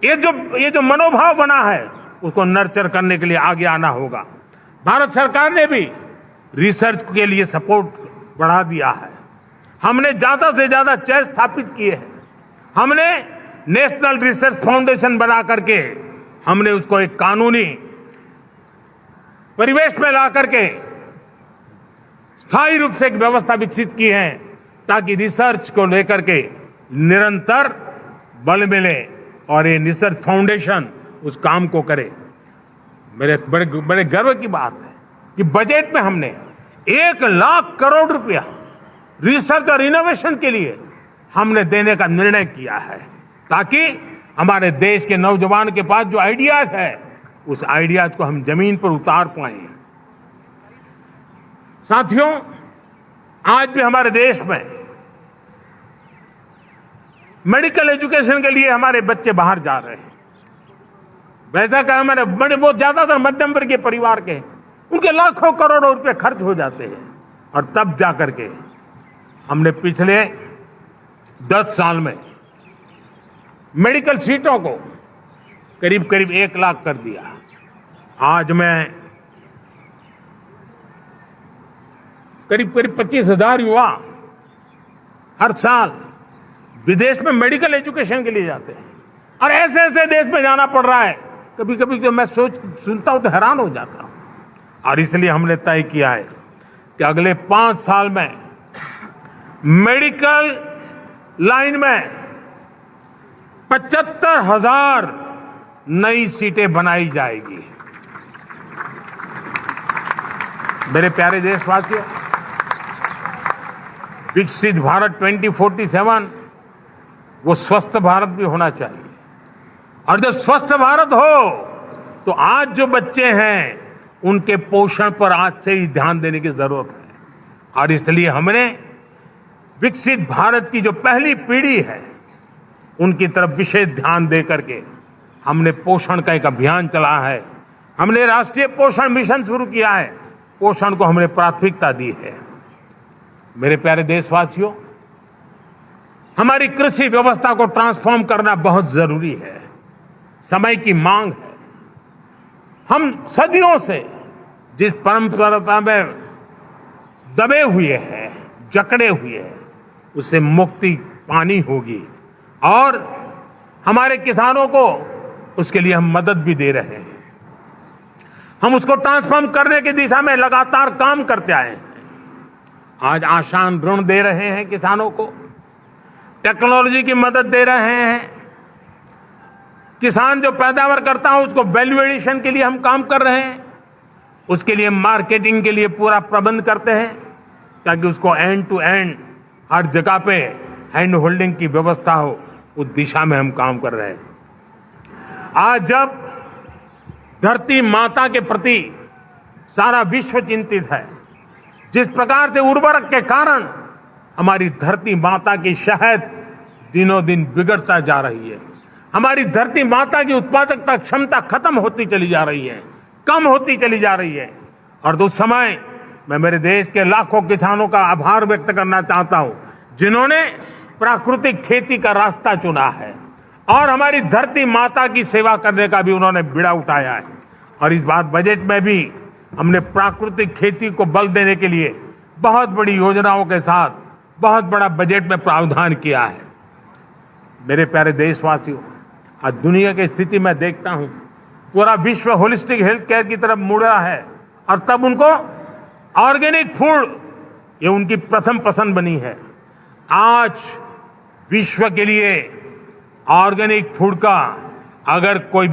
ये जो मनोभाव बना है, उसको नर्चर करने के लिए आगे आना होगा। भारत सरकार ने भी रिसर्च के लिए सपोर्ट बढ़ा दिया है। हमने ज्यादा से ज्यादा चेक स्थापित किए हैं। हमने नेशनल रिसर्च फाउंडेशन बना करके हमने उसको एक कानूनी परिवेश में ला करके स्थायी रूप से एक व्यवस्था विकसित की है ताकि रिसर्च को लेकर के निरंतर बल मिले और ये रिसर्च फाउंडेशन उस काम को करे। मेरे बड़े गर्व की बात है कि बजट में हमने 1 लाख करोड़ रुपया रिसर्च और इनोवेशन के लिए हमने देने का निर्णय किया है ताकि हमारे देश के नौजवान के पास जो आइडियाज है उस आइडियाज को हम जमीन पर उतार पाए। साथियों, आज भी हमारे देश में मेडिकल एजुकेशन के लिए हमारे बच्चे बाहर जा रहे हैं। वैसा कहा हमारे बहुत ज्यादातर मध्यम वर्गीय परिवार के उनके लाखों करोड़ों रुपए खर्च हो जाते हैं और तब जाकर के हमने पिछले 10 साल में मेडिकल सीटों को करीब करीब 1 लाख कर दिया। आज मैं करीब 25,000 युवा हर साल विदेश में मेडिकल एजुकेशन के लिए जाते हैं और ऐसे ऐसे देश में जाना पड़ रहा है। कभी कभी तो मैं सुनता हूं तो हैरान हो जाता हूं। और इसलिए हमने तय किया है कि अगले 5 साल में मेडिकल लाइन में 75,000 नई सीटें बनाई जाएगी। मेरे प्यारे देशवासियों, विकसित भारत 2047 वो स्वस्थ भारत भी होना चाहिए और जब स्वस्थ भारत हो तो आज जो बच्चे हैं उनके पोषण पर आज से ही ध्यान देने की जरूरत है। और इसलिए हमने विकसित भारत की जो पहली पीढ़ी है उनकी तरफ विशेष ध्यान दे करके हमने पोषण का एक अभियान चला है। हमने राष्ट्रीय पोषण मिशन शुरू किया है। पोषण को हमने प्राथमिकता दी है। मेरे प्यारे देशवासियों, हमारी कृषि व्यवस्था को ट्रांसफॉर्म करना बहुत जरूरी है, समय की मांग है। हम सदियों से जिस परंपरा में दबे हुए हैं, जकड़े हुए हैं, उससे मुक्ति पानी होगी और हमारे किसानों को उसके लिए हम मदद भी दे रहे हैं। हम उसको ट्रांसफॉर्म करने की दिशा में लगातार काम करते आए हैं। आज आसान ऋण दे रहे हैं किसानों को, टेक्नोलॉजी की मदद दे रहे हैं। किसान जो पैदावार करता है उसको वैल्यू एडिशन के लिए हम काम कर रहे हैं। उसके लिए मार्केटिंग के लिए पूरा प्रबंध करते हैं ताकि उसको एंड टू एंड हर जगह पे हैंड होल्डिंग की व्यवस्था हो। उस दिशा में हम काम कर रहे हैं। आज जब धरती माता के प्रति सारा विश्व चिंतित है, जिस प्रकार से उर्वरक के कारण हमारी धरती माता की शहद दिनों दिन बिगड़ता जा रही है, हमारी धरती माता की उत्पादकता क्षमता खत्म होती चली जा रही है, कम होती चली जा रही है। और उस समय मैं मेरे देश के लाखों किसानों का आभार व्यक्त करना चाहता हूं जिन्होंने प्राकृतिक खेती का रास्ता चुना है और हमारी धरती माता की सेवा करने का भी उन्होंने बीड़ा उठाया है। और इस बार बजट में भी हमने प्राकृतिक खेती को बल देने के लिए बहुत बड़ी योजनाओं के साथ बहुत बड़ा बजट में प्रावधान किया है। मेरे प्यारे देशवासियों, आज दुनिया की स्थिति में देखता हूं पूरा विश्व होलिस्टिक हेल्थ केयर की तरफ मुड़ रहा है और तब उनको ऑर्गेनिक फूड ये उनकी प्रथम पसंद बनी है। आज विश्व के लिए ऑर्गेनिक फूड का अगर कोई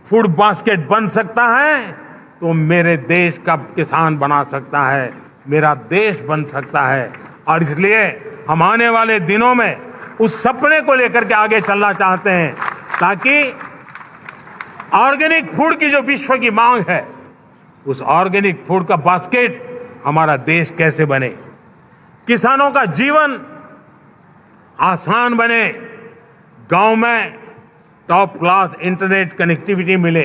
फूड बास्केट बन सकता है तो मेरे देश का किसान बना सकता है, मेरा देश बन सकता है। और इसलिए हम आने वाले दिनों में उस सपने को लेकर के आगे चलना चाहते हैं ताकि ऑर्गेनिक फूड की जो विश्व की मांग है उस ऑर्गेनिक फूड का बास्केट हमारा देश कैसे बने, किसानों का जीवन आसान बने, गांव में टॉप क्लास इंटरनेट कनेक्टिविटी मिले,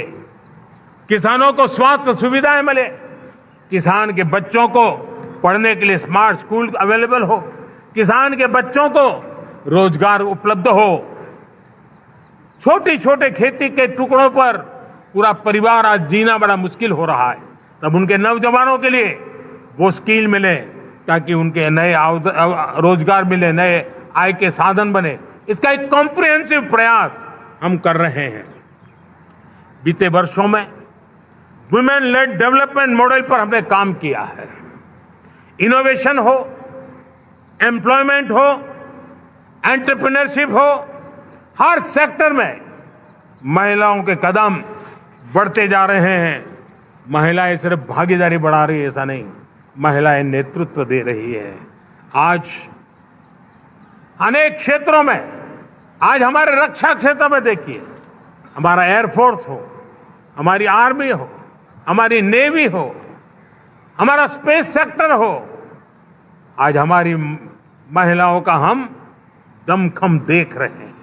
किसानों को स्वास्थ्य सुविधाएं मिले, किसान के बच्चों को पढ़ने के लिए स्मार्ट स्कूल अवेलेबल हो, किसान के बच्चों को रोजगार उपलब्ध हो। छोटे छोटे खेती के टुकड़ों पर पूरा परिवार आज जीना बड़ा मुश्किल हो रहा है, तब उनके नौजवानों के लिए वो स्किल मिले, ताकि उनके नए रोजगार मिले, नए आय के साधन बने, इसका एक कॉम्प्रिहेंसिव प्रयास हम कर रहे हैं। बीते वर्षों में वुमेन लेड डेवलपमेंट मॉडल पर हमने काम किया है। इनोवेशन हो, एम्प्लॉयमेंट हो, एंटरप्रेन्योरशिप हो, हर सेक्टर में महिलाओं के कदम बढ़ते जा रहे हैं। महिलाएं सिर्फ भागीदारी बढ़ा रही है ऐसा नहीं, महिलाएं नेतृत्व दे रही है। आज अनेक क्षेत्रों में, आज हमारे रक्षा क्षेत्र में देखिए, हमारा एयरफोर्स हो, हमारी आर्मी हो, हमारी नेवी हो, हमारा स्पेस सेक्टर हो, आज हमारी महिलाओं का हम दमखम देख रहे हैं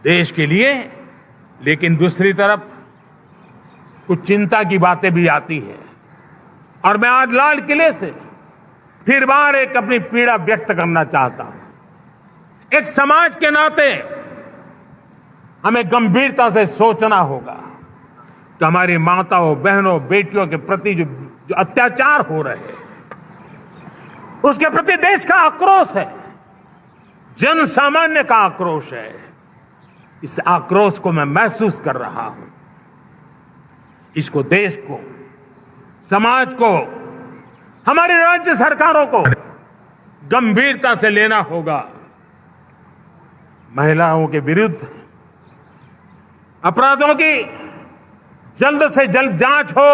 देश के लिए। लेकिन दूसरी तरफ कुछ चिंता की बातें भी आती हैं और मैं आज लाल किले से फिर बार एक अपनी पीड़ा व्यक्त करना चाहता हूं। एक समाज के नाते हमें गंभीरता से सोचना होगा कि हमारी माताओं, बहनों, बेटियों के प्रति जो अत्याचार हो रहे हैं, उसके प्रति देश का आक्रोश है, जन सामान्य का आक्रोश है। इस आक्रोश को मैं महसूस कर रहा हूं। इसको देश को, समाज को, हमारी राज्य सरकारों को गंभीरता से लेना होगा। महिलाओं के विरुद्ध अपराधों की जल्द से जल्द जांच हो,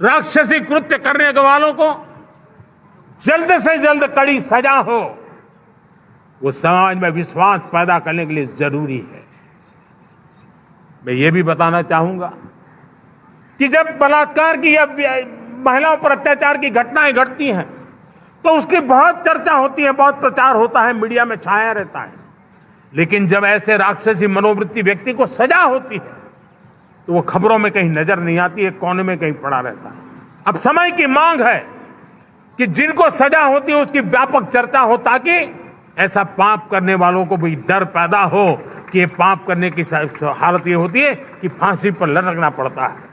राक्षसी कृत्य करने वालों को जल्द से जल्द कड़ी सजा हो, वो समाज में विश्वास पैदा करने के लिए जरूरी है। मैं ये भी बताना चाहूंगा कि जब बलात्कार की या महिलाओं पर अत्याचार की घटनाएं घटती हैं तो उसकी बहुत चर्चा होती है, बहुत प्रचार होता है, मीडिया में छाया रहता है। लेकिन जब ऐसे राक्षसी मनोवृत्ति व्यक्ति को सजा होती है तो वो खबरों में कहीं नजर नहीं आती है, कोने में कहीं पड़ा रहता है। अब समय की मांग है कि जिनको सजा होती है उसकी व्यापक चर्चा हो, ताकि ऐसा पाप करने वालों को भी डर पैदा हो कि ये पाप करने की हालत ये होती है कि फांसी पर लटकना पड़ता है।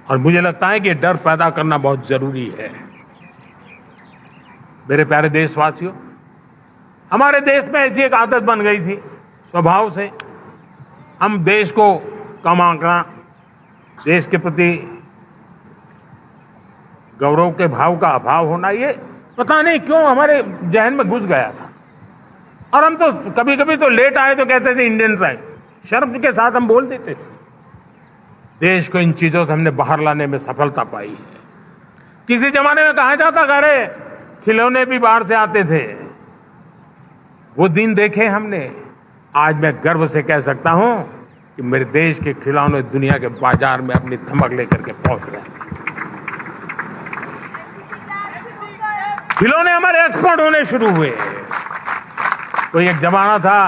और मुझे लगता है कि ये डर पैदा करना बहुत जरूरी है। मेरे प्यारे देशवासियों, हमारे देश में ऐसी एक आदत बन गई थी स्वभाव से, हम देश को कम आंकना, देश के प्रति गौरव के भाव का अभाव होना, ये पता नहीं क्यों हमारे जहन में घुस गया था। और हम तो कभी कभी तो लेट आए तो कहते थे इंडियन ट्राइब, शर्म के साथ हम बोल देते थे। देश को इन चीजों से हमने बाहर लाने में सफलता पाई है। किसी जमाने में कहा जाता था अरे खिलौने भी बाहर से आते थे, वो दिन देखे हमने। आज मैं गर्व से कह सकता हूं कि मेरे देश के खिलौने दुनिया के बाजार में अपनी धमक लेकर के पहुंच रहे हैं। खिलौने हमारे एक्सपोर्ट होने शुरू हुए। तो एक जमाना था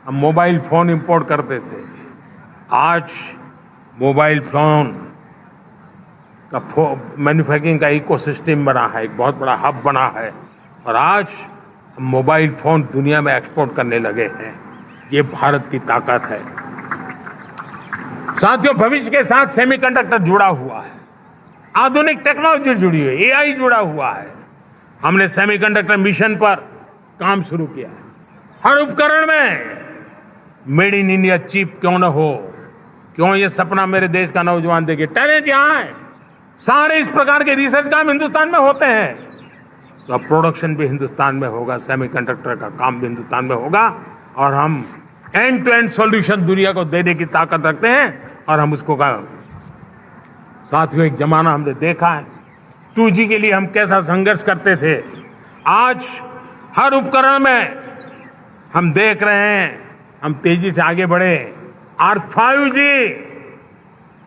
हम मोबाइल फोन इंपोर्ट करते थे, आज मोबाइल फोन का मैन्युफैक्चरिंग का इकोसिस्टम बना है, एक बहुत बड़ा हब बना है, और आज हम मोबाइल फोन दुनिया में एक्सपोर्ट करने लगे हैं। ये भारत की ताकत है। साथियों, भविष्य के साथ सेमीकंडक्टर जुड़ा हुआ है, आधुनिक टेक्नोलॉजी जुड़ी हुई है, एआई जुड़ा हुआ है। हमने सेमीकंडक्टर मिशन पर काम शुरू किया है। हर उपकरण में मेड इन इंडिया चिप क्यों न हो, क्यों ये सपना मेरे देश का नौजवान देखे। टैलेंट यहाँ है, सारे इस प्रकार के रिसर्च काम हिंदुस्तान में होते हैं, तो अब प्रोडक्शन भी हिंदुस्तान में होगा, सेमीकंडक्टर का काम भी हिंदुस्तान में होगा, और हम एंड टू एंड सॉल्यूशन दुनिया को देने की ताकत रखते हैं, और हम उसको साथियों एक जमाना हमने देखा है 2G के लिए हम कैसा संघर्ष करते थे। आज हर उपकरण में हम देख रहे हैं हम तेजी से आगे बढ़े। और 5G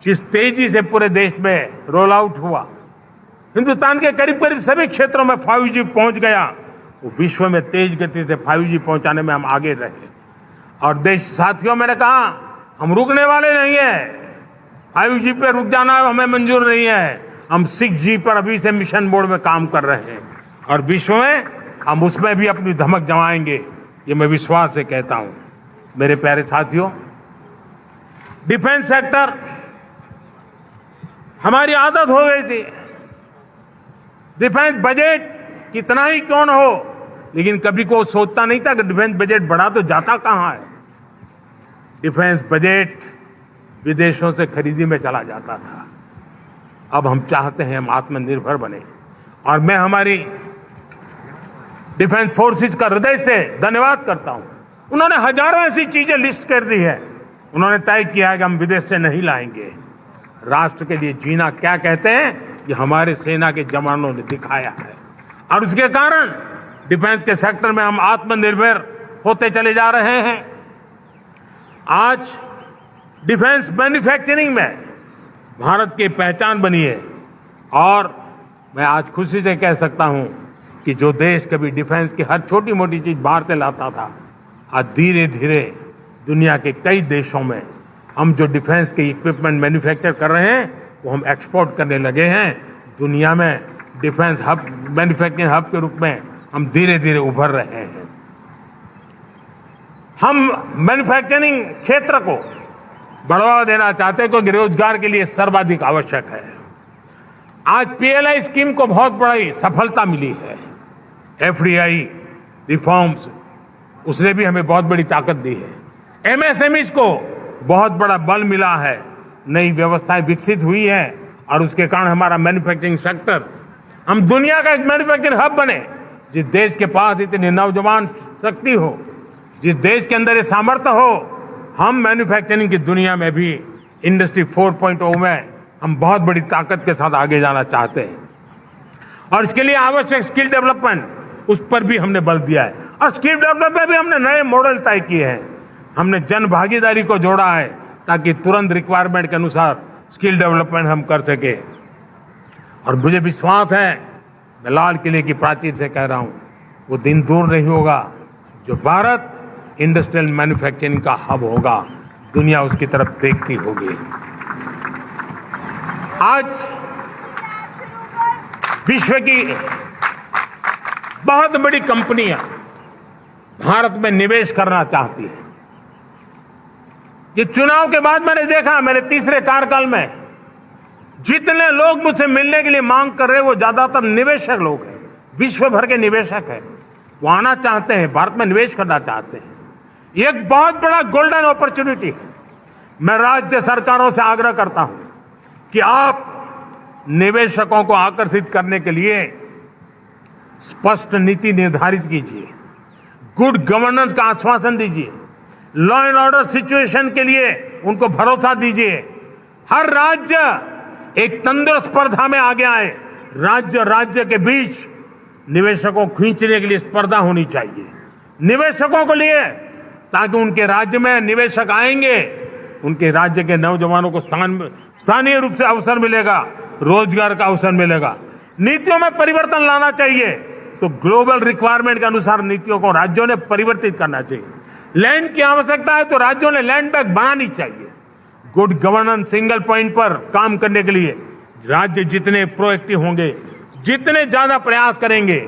जिस तेजी से पूरे देश में रोल आउट हुआ, हिंदुस्तान के करीब करीब सभी क्षेत्रों में 5G पहुंच गया, वो विश्व में तेज गति से 5G पहुंचाने में हम आगे रहे। और देश साथियों, मैंने कहा हम रुकने वाले नहीं है। 5G पे रुक जाना हमें मंजूर नहीं है। हम 6G पर अभी से मिशन मोड में काम कर रहे हैं, और विश्व में हम उसमें भी अपनी धमक जमाएंगे, ये मैं विश्वास से कहता हूं। मेरे प्यारे साथियों, डिफेंस सेक्टर हमारी आदत हो गई थी, डिफेंस बजट कितना ही क्यों न हो, लेकिन कभी को सोचता नहीं था कि डिफेंस बजट बढ़ा तो जाता कहां है। डिफेंस बजट विदेशों से खरीदी में चला जाता था। अब हम चाहते हैं हम आत्मनिर्भर बने, और मैं हमारी डिफेंस फोर्सेस का हृदय से धन्यवाद करता हूं। उन्होंने हजारों ऐसी चीजें लिस्ट कर दी है। उन्होंने तय किया है कि हम विदेश से नहीं लाएंगे। राष्ट्र के लिए जीना क्या कहते हैं, ये हमारे सेना के जवानों ने दिखाया है, और उसके कारण डिफेंस के सेक्टर में हम आत्मनिर्भर होते चले जा रहे हैं। आज डिफेंस मैन्युफैक्चरिंग में भारत की पहचान बनी है, और मैं आज खुशी से कह सकता हूं कि जो देश कभी डिफेंस की हर छोटी मोटी चीज बाहर से लाता था, आज धीरे धीरे दुनिया के कई देशों में हम जो डिफेंस के इक्विपमेंट मैन्युफैक्चर कर रहे हैं वो हम एक्सपोर्ट करने लगे हैं। दुनिया में डिफेंस हब, मैन्युफैक्चरिंग हब के रूप में हम धीरे धीरे उभर रहे हैं। हम मैन्युफैक्चरिंग क्षेत्र को बढ़ावा देना चाहते हैं क्योंकि रोजगार के लिए सर्वाधिक आवश्यक है। आज पीएलआई स्कीम को बहुत बड़ी सफलता मिली है। एफडीआई रिफॉर्म्स, उसने भी हमें बहुत बड़ी ताकत दी है। एमएसएमईज को बहुत बड़ा बल मिला है, नई व्यवस्थाएं विकसित हुई है, और उसके कारण हमारा मैन्युफैक्चरिंग सेक्टर, हम दुनिया का एक मैन्युफैक्चरिंग हब बने। जिस देश के पास इतनी नौजवान शक्ति हो, जिस देश के अंदर ये सामर्थ्य हो, हम मैन्युफैक्चरिंग की दुनिया में भी इंडस्ट्री 4.0 में हम बहुत बड़ी ताकत के साथ आगे जाना चाहते हैं। और इसके लिए आवश्यक स्किल डेवलपमेंट, उस पर भी हमने बल दिया है, और स्किल डेवलपमेंट में भी हमने नए मॉडल तय किए हैं। हमने जन भागीदारी को जोड़ा है ताकि तुरंत रिक्वायरमेंट के अनुसार स्किल डेवलपमेंट हम कर सके। और मुझे विश्वास है, मैं लाल किले की प्राचीर से कह रहा हूं, वो दिन दूर नहीं होगा जो भारत इंडस्ट्रियल मैन्युफैक्चरिंग का हब होगा, दुनिया उसकी तरफ देखती होगी। आज विश्व की बहुत बड़ी कंपनियां भारत में निवेश करना चाहती हैं। ये चुनाव के बाद मैंने देखा, मेरे तीसरे कार्यकाल में जितने लोग मुझसे मिलने के लिए मांग कर रहे हैं वो ज्यादातर निवेशक लोग हैं, विश्व भर के निवेशक हैं। वो आना चाहते हैं, भारत में निवेश करना चाहते हैं। ये एक बहुत बड़ा गोल्डन अपॉर्चुनिटी है। मैं राज्य सरकारों से आग्रह करता हूं कि आप निवेशकों को आकर्षित करने के लिए स्पष्ट नीति निर्धारित कीजिए, गुड गवर्नेंस का आश्वासन दीजिए, लॉ एंड ऑर्डर सिचुएशन के लिए उनको भरोसा दीजिए। हर राज्य एक तंदुरुस्त स्पर्धा में आगे आए। राज्य के बीच निवेशकों को खींचने के लिए स्पर्धा होनी चाहिए, निवेशकों को लिए, ताकि उनके राज्य में निवेशक आएंगे, उनके राज्य के नौजवानों को स्थानीय रूप से अवसर मिलेगा, रोजगार का अवसर मिलेगा। नीतियों में परिवर्तन लाना चाहिए, तो ग्लोबल रिक्वायरमेंट के अनुसार नीतियों को राज्यों ने परिवर्तित करना चाहिए। लैंड की आवश्यकता है तो राज्यों ने लैंड बैंक बनानी चाहिए। गुड गवर्नेंस, सिंगल पॉइंट पर काम करने के लिए राज्य जितने प्रोएक्टिव होंगे, जितने ज्यादा प्रयास करेंगे,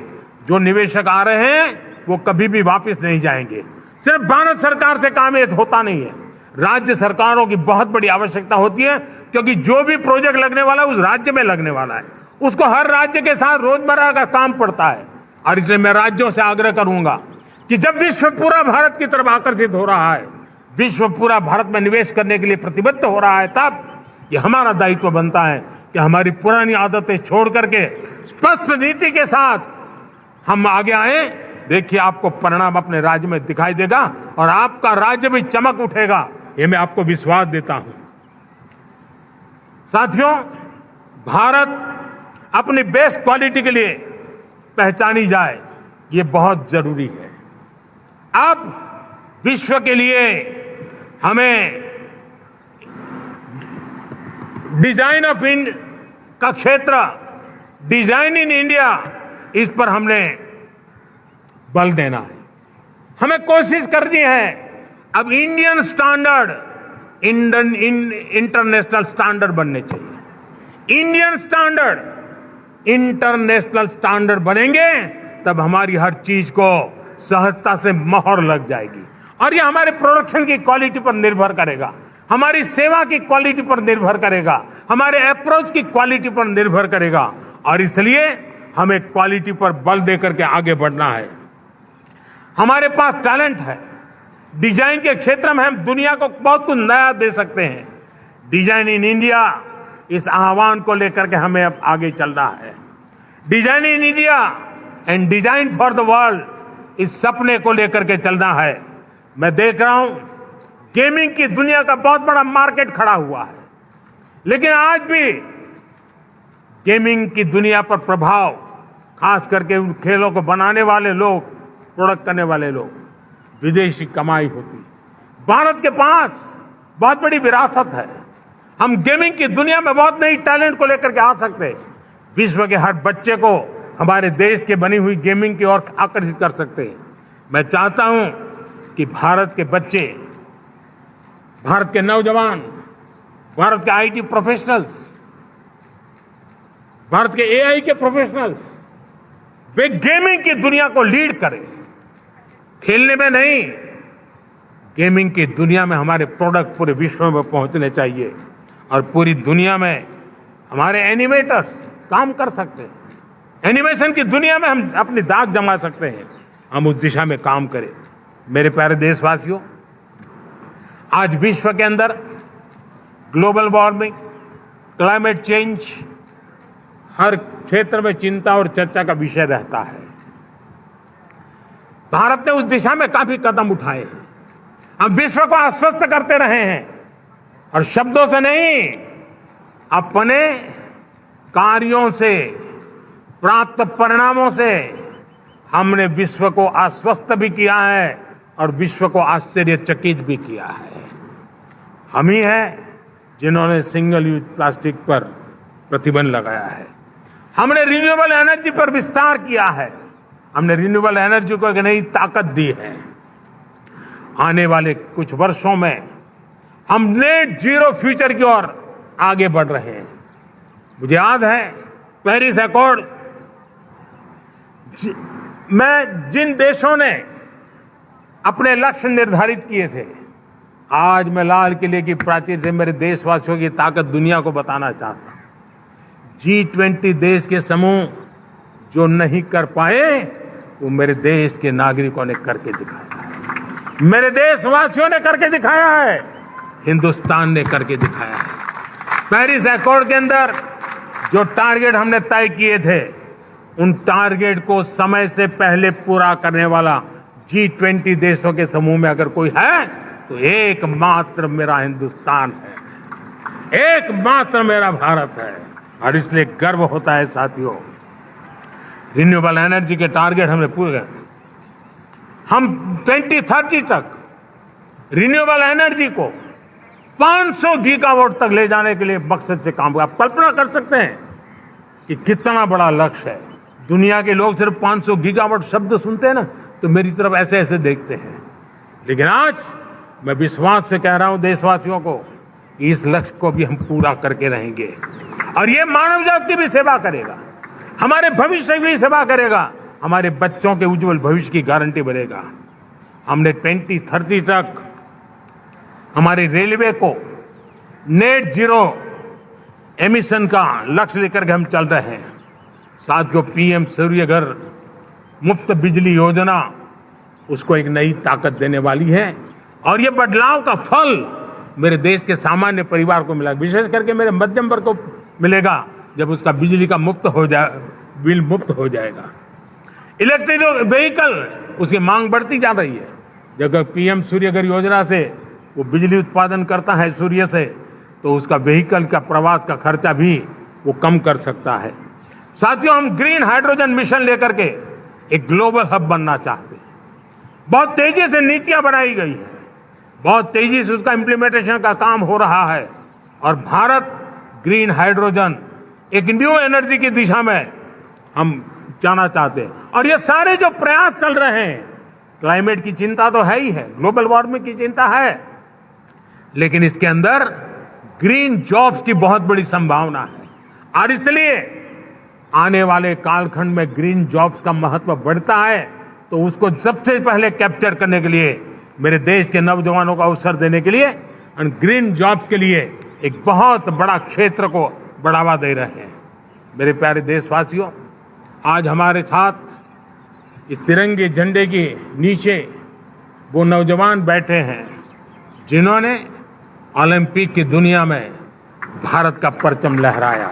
जो निवेशक आ रहे हैं वो कभी भी वापस नहीं जाएंगे। सिर्फ भारत सरकार से काम ये होता नहीं है, राज्य सरकारों की बहुत बड़ी आवश्यकता होती है, क्योंकि जो भी प्रोजेक्ट लगने वाला है उस राज्य में लगने वाला है, उसको हर राज्य के साथ रोजमर्रा का काम पड़ता है। और इसलिए मैं राज्यों से आग्रह करूंगा कि जब विश्व पूरा भारत की तरफ आकर्षित हो रहा है, विश्व पूरा भारत में निवेश करने के लिए प्रतिबद्ध हो रहा है, तब ये हमारा दायित्व बनता है कि हमारी पुरानी आदतें छोड़ करके स्पष्ट नीति के साथ हम आगे आए। देखिए, आपको परिणाम अपने राज्य में दिखाई देगा और आपका राज्य भी चमक उठेगा, ये मैं आपको विश्वास देता हूं। साथियों, भारत अपनी बेस्ट क्वालिटी के लिए पहचानी जाए, ये बहुत जरूरी है। अब विश्व के लिए हमें डिजाइन ऑफ इंडिया का क्षेत्र, डिजाइन इन इंडिया, इस पर हमने बल देना है। हमें कोशिश करनी है अब इंडियन स्टैंडर्ड इंटरनेशनल स्टैंडर्ड बनने चाहिए। इंडियन स्टैंडर्ड इंटरनेशनल स्टैंडर्ड बनेंगे तब हमारी हर चीज को सहजता से मोहर लग जाएगी, और ये हमारे प्रोडक्शन की क्वालिटी पर निर्भर करेगा, हमारी सेवा की क्वालिटी पर निर्भर करेगा, हमारे अप्रोच की क्वालिटी पर निर्भर करेगा। और इसलिए हमें क्वालिटी पर बल देकर के आगे बढ़ना है। हमारे पास टैलेंट है, डिजाइन के क्षेत्र में हम दुनिया को बहुत कुछ नया दे सकते हैं। डिजाइन इन इंडिया, इस आह्वान को लेकर के हमें अब आगे चलना है। Design in India and design for the world, इस सपने को लेकर के चलना है। मैं देख रहा हूं गेमिंग की दुनिया का बहुत बड़ा मार्केट खड़ा हुआ है, लेकिन आज भी गेमिंग की दुनिया पर प्रभाव, खास करके उन खेलों को बनाने वाले लोग, प्रोडक्ट करने वाले लोग, विदेशी कमाई होती। भारत के पास बहुत बड़ी विरासत है। हम गेमिंग की दुनिया में बहुत नई टैलेंट को लेकर के आ सकते हैं। विश्व के हर बच्चे को हमारे देश के बनी हुई गेमिंग की ओर आकर्षित कर सकते हैं। मैं चाहता हूं कि भारत के बच्चे, भारत के नौजवान, भारत के आईटी प्रोफेशनल्स, भारत के एआई के प्रोफेशनल्स, वे गेमिंग की दुनिया को लीड करें। खेलने में नहीं, गेमिंग की दुनिया में हमारे प्रोडक्ट पूरे विश्व में पहुंचने चाहिए और पूरी दुनिया में हमारे एनिमेटर्स काम कर सकते हैं। एनिमेशन की दुनिया में हम अपनी दाग जमा सकते हैं। हम उस दिशा में काम करें। मेरे प्यारे देशवासियों, आज विश्व के अंदर ग्लोबल वार्मिंग, क्लाइमेट चेंज हर क्षेत्र में चिंता और चर्चा का विषय रहता है। भारत ने उस दिशा में काफी कदम उठाए हैं। हम विश्व को आश्वस्त करते रहे हैं और शब्दों से नहीं, अपने कार्यों से, प्राप्त परिणामों से हमने विश्व को आश्वस्त भी किया है और विश्व को आश्चर्यचकित भी किया है। हम ही हैं जिन्होंने सिंगल यूज प्लास्टिक पर प्रतिबंध लगाया है। हमने रिन्यूएबल एनर्जी पर विस्तार किया है। हमने रिन्यूएबल एनर्जी को एक नई ताकत दी है। आने वाले कुछ वर्षों में हम नेट जीरो फ्यूचर की ओर आगे बढ़ रहे हैं। मुझे याद है पेरिस अकॉर्ड में जिन देशों ने अपने लक्ष्य निर्धारित किए थे, आज मैं लाल किले की प्राचीर से मेरे देशवासियों की ताकत दुनिया को बताना चाहता हूं। G20 देश के समूह जो नहीं कर पाए, वो मेरे देश के नागरिकों ने करके दिखाया है। मेरे देशवासियों ने करके दिखाया है। हिंदुस्तान ने करके दिखाया है। पेरिस अकॉर्ड के अंदर जो टारगेट हमने तय किए थे, उन टारगेट को समय से पहले पूरा करने वाला G20 देशों के समूह में अगर कोई है तो एकमात्र मेरा हिंदुस्तान है, एकमात्र मेरा भारत है। और इसलिए गर्व होता है साथियों। रिन्यूएबल एनर्जी के टारगेट हमने पूरे, हम 2030 तक रिन्यूएबल एनर्जी को 500 गीगावाट तक ले जाने के लिए मकसद से काम किया। आप कल्पना कर सकते हैं कि कितना बड़ा लक्ष्य है। दुनिया के लोग सिर्फ 500 गीगावाट शब्द सुनते हैं ना, तो मेरी तरफ ऐसे ऐसे देखते हैं। लेकिन आज मैं विश्वास से कह रहा हूं देशवासियों को कि इस लक्ष्य को भी हम पूरा करके रहेंगे। और ये मानव जाति की भी सेवा करेगा, हमारे भविष्य की भी सेवा करेगा, हमारे बच्चों के उज्जवल भविष्य की गारंटी बनेगा। हमने 2030 तक हमारे रेलवे को नेट जीरो एमिशन का लक्ष्य लेकर के हम चल रहे हैं। साथियों, पीएम सूर्य घर मुफ्त बिजली योजना उसको एक नई ताकत देने वाली है। और ये बदलाव का फल मेरे देश के सामान्य परिवार को मिला, विशेष करके मेरे मध्यम वर्ग को मिलेगा जब उसका बिजली का बिल मुफ्त हो जाएगा। इलेक्ट्रिक व्हीकल, उसकी मांग बढ़ती जा रही है। जब पीएम सूर्य घर योजना से वो बिजली उत्पादन करता है सूर्य से, तो उसका व्हीकल का प्रवास का खर्चा भी वो कम कर सकता है। साथियों, हम ग्रीन हाइड्रोजन मिशन लेकर के एक ग्लोबल हब बनना चाहते हैं। बहुत तेजी से नीतियां बनाई गई है, बहुत तेजी से उसका इम्प्लीमेंटेशन का काम हो रहा है। और भारत ग्रीन हाइड्रोजन, एक न्यू एनर्जी की दिशा में हम जाना चाहते हैं। और ये सारे जो प्रयास चल रहे हैं, क्लाइमेट की चिंता तो है ही है, ग्लोबल वार्मिंग की चिंता है, लेकिन इसके अंदर ग्रीन जॉब्स की बहुत बड़ी संभावना है। और इसलिए आने वाले कालखंड में ग्रीन जॉब्स का महत्व बढ़ता है, तो उसको सबसे पहले कैप्चर करने के लिए, मेरे देश के नौजवानों को अवसर देने के लिए और ग्रीन जॉब के लिए एक बहुत बड़ा क्षेत्र को बढ़ावा दे रहे हैं। मेरे प्यारे देशवासियों, आज हमारे साथ इस तिरंगे झंडे के नीचे वो नौजवान बैठे हैं जिन्होंने ओलंपिक की दुनिया में भारत का परचम लहराया।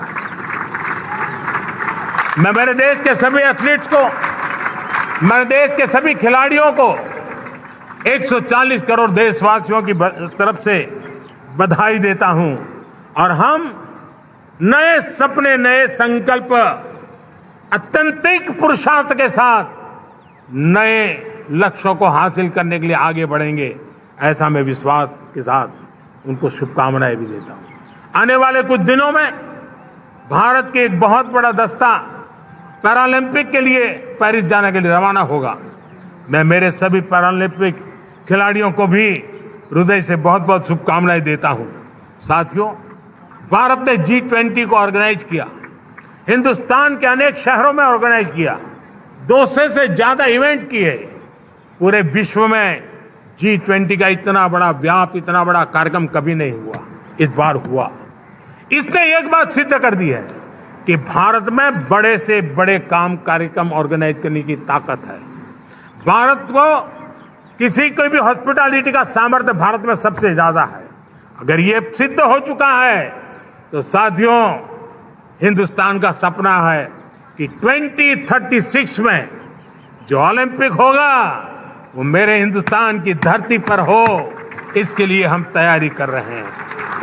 मैं मेरे देश के सभी एथलीट्स को, मेरे देश के सभी खिलाड़ियों को 140 करोड़ देशवासियों की तरफ से बधाई देता हूं और हम नए सपने, नए संकल्प, अत्यंतिक पुरुषार्थ के साथ नए लक्ष्यों को हासिल करने के लिए आगे बढ़ेंगे, ऐसा मैं विश्वास के साथ उनको शुभकामनाएं भी देता हूं। आने वाले कुछ दिनों में भारत के एक बहुत बड़ा दस्ता पैरालंपिक के लिए पेरिस जाने के लिए रवाना होगा। मैं मेरे सभी पैरालंपिक खिलाड़ियों को भी हृदय से बहुत बहुत शुभकामनाएं देता हूं। साथियों, भारत ने G20 को ऑर्गेनाइज किया, हिंदुस्तान के अनेक शहरों में ऑर्गेनाइज किया, 200 से ज्यादा इवेंट किए। पूरे विश्व में G20 का इतना बड़ा व्याप, इतना बड़ा कार्यक्रम कभी नहीं हुआ, इस बार हुआ। इसने एक बात सिद्ध कर दी है कि भारत में बड़े से बड़े कार्यक्रम ऑर्गेनाइज करने की ताकत है। भारत को किसी कोई भी हॉस्पिटैलिटी का सामर्थ्य भारत में सबसे ज्यादा है। अगर ये सिद्ध हो चुका है तो साथियों, हिंदुस्तान का सपना है कि 2036 में जो ओलंपिक होगा वो मेरे हिंदुस्तान की धरती पर हो। इसके लिए हम तैयारी कर रहे हैं,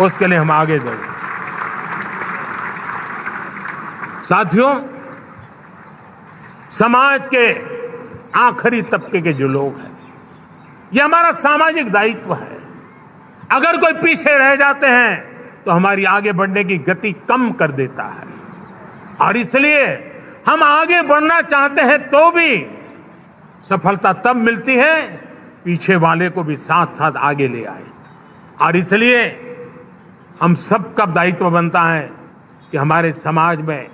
उसके लिए हम आगे बढ़ेंगे। साथियों, समाज के आखिरी तबके के जो लोग हैं, ये हमारा सामाजिक दायित्व है। अगर कोई पीछे रह जाते हैं तो हमारी आगे बढ़ने की गति कम कर देता है और इसलिए हम आगे बढ़ना चाहते हैं तो भी सफलता तब मिलती है पीछे वाले को भी साथ साथ आगे ले आए। और इसलिए हम सबका दायित्व बनता है कि हमारे समाज में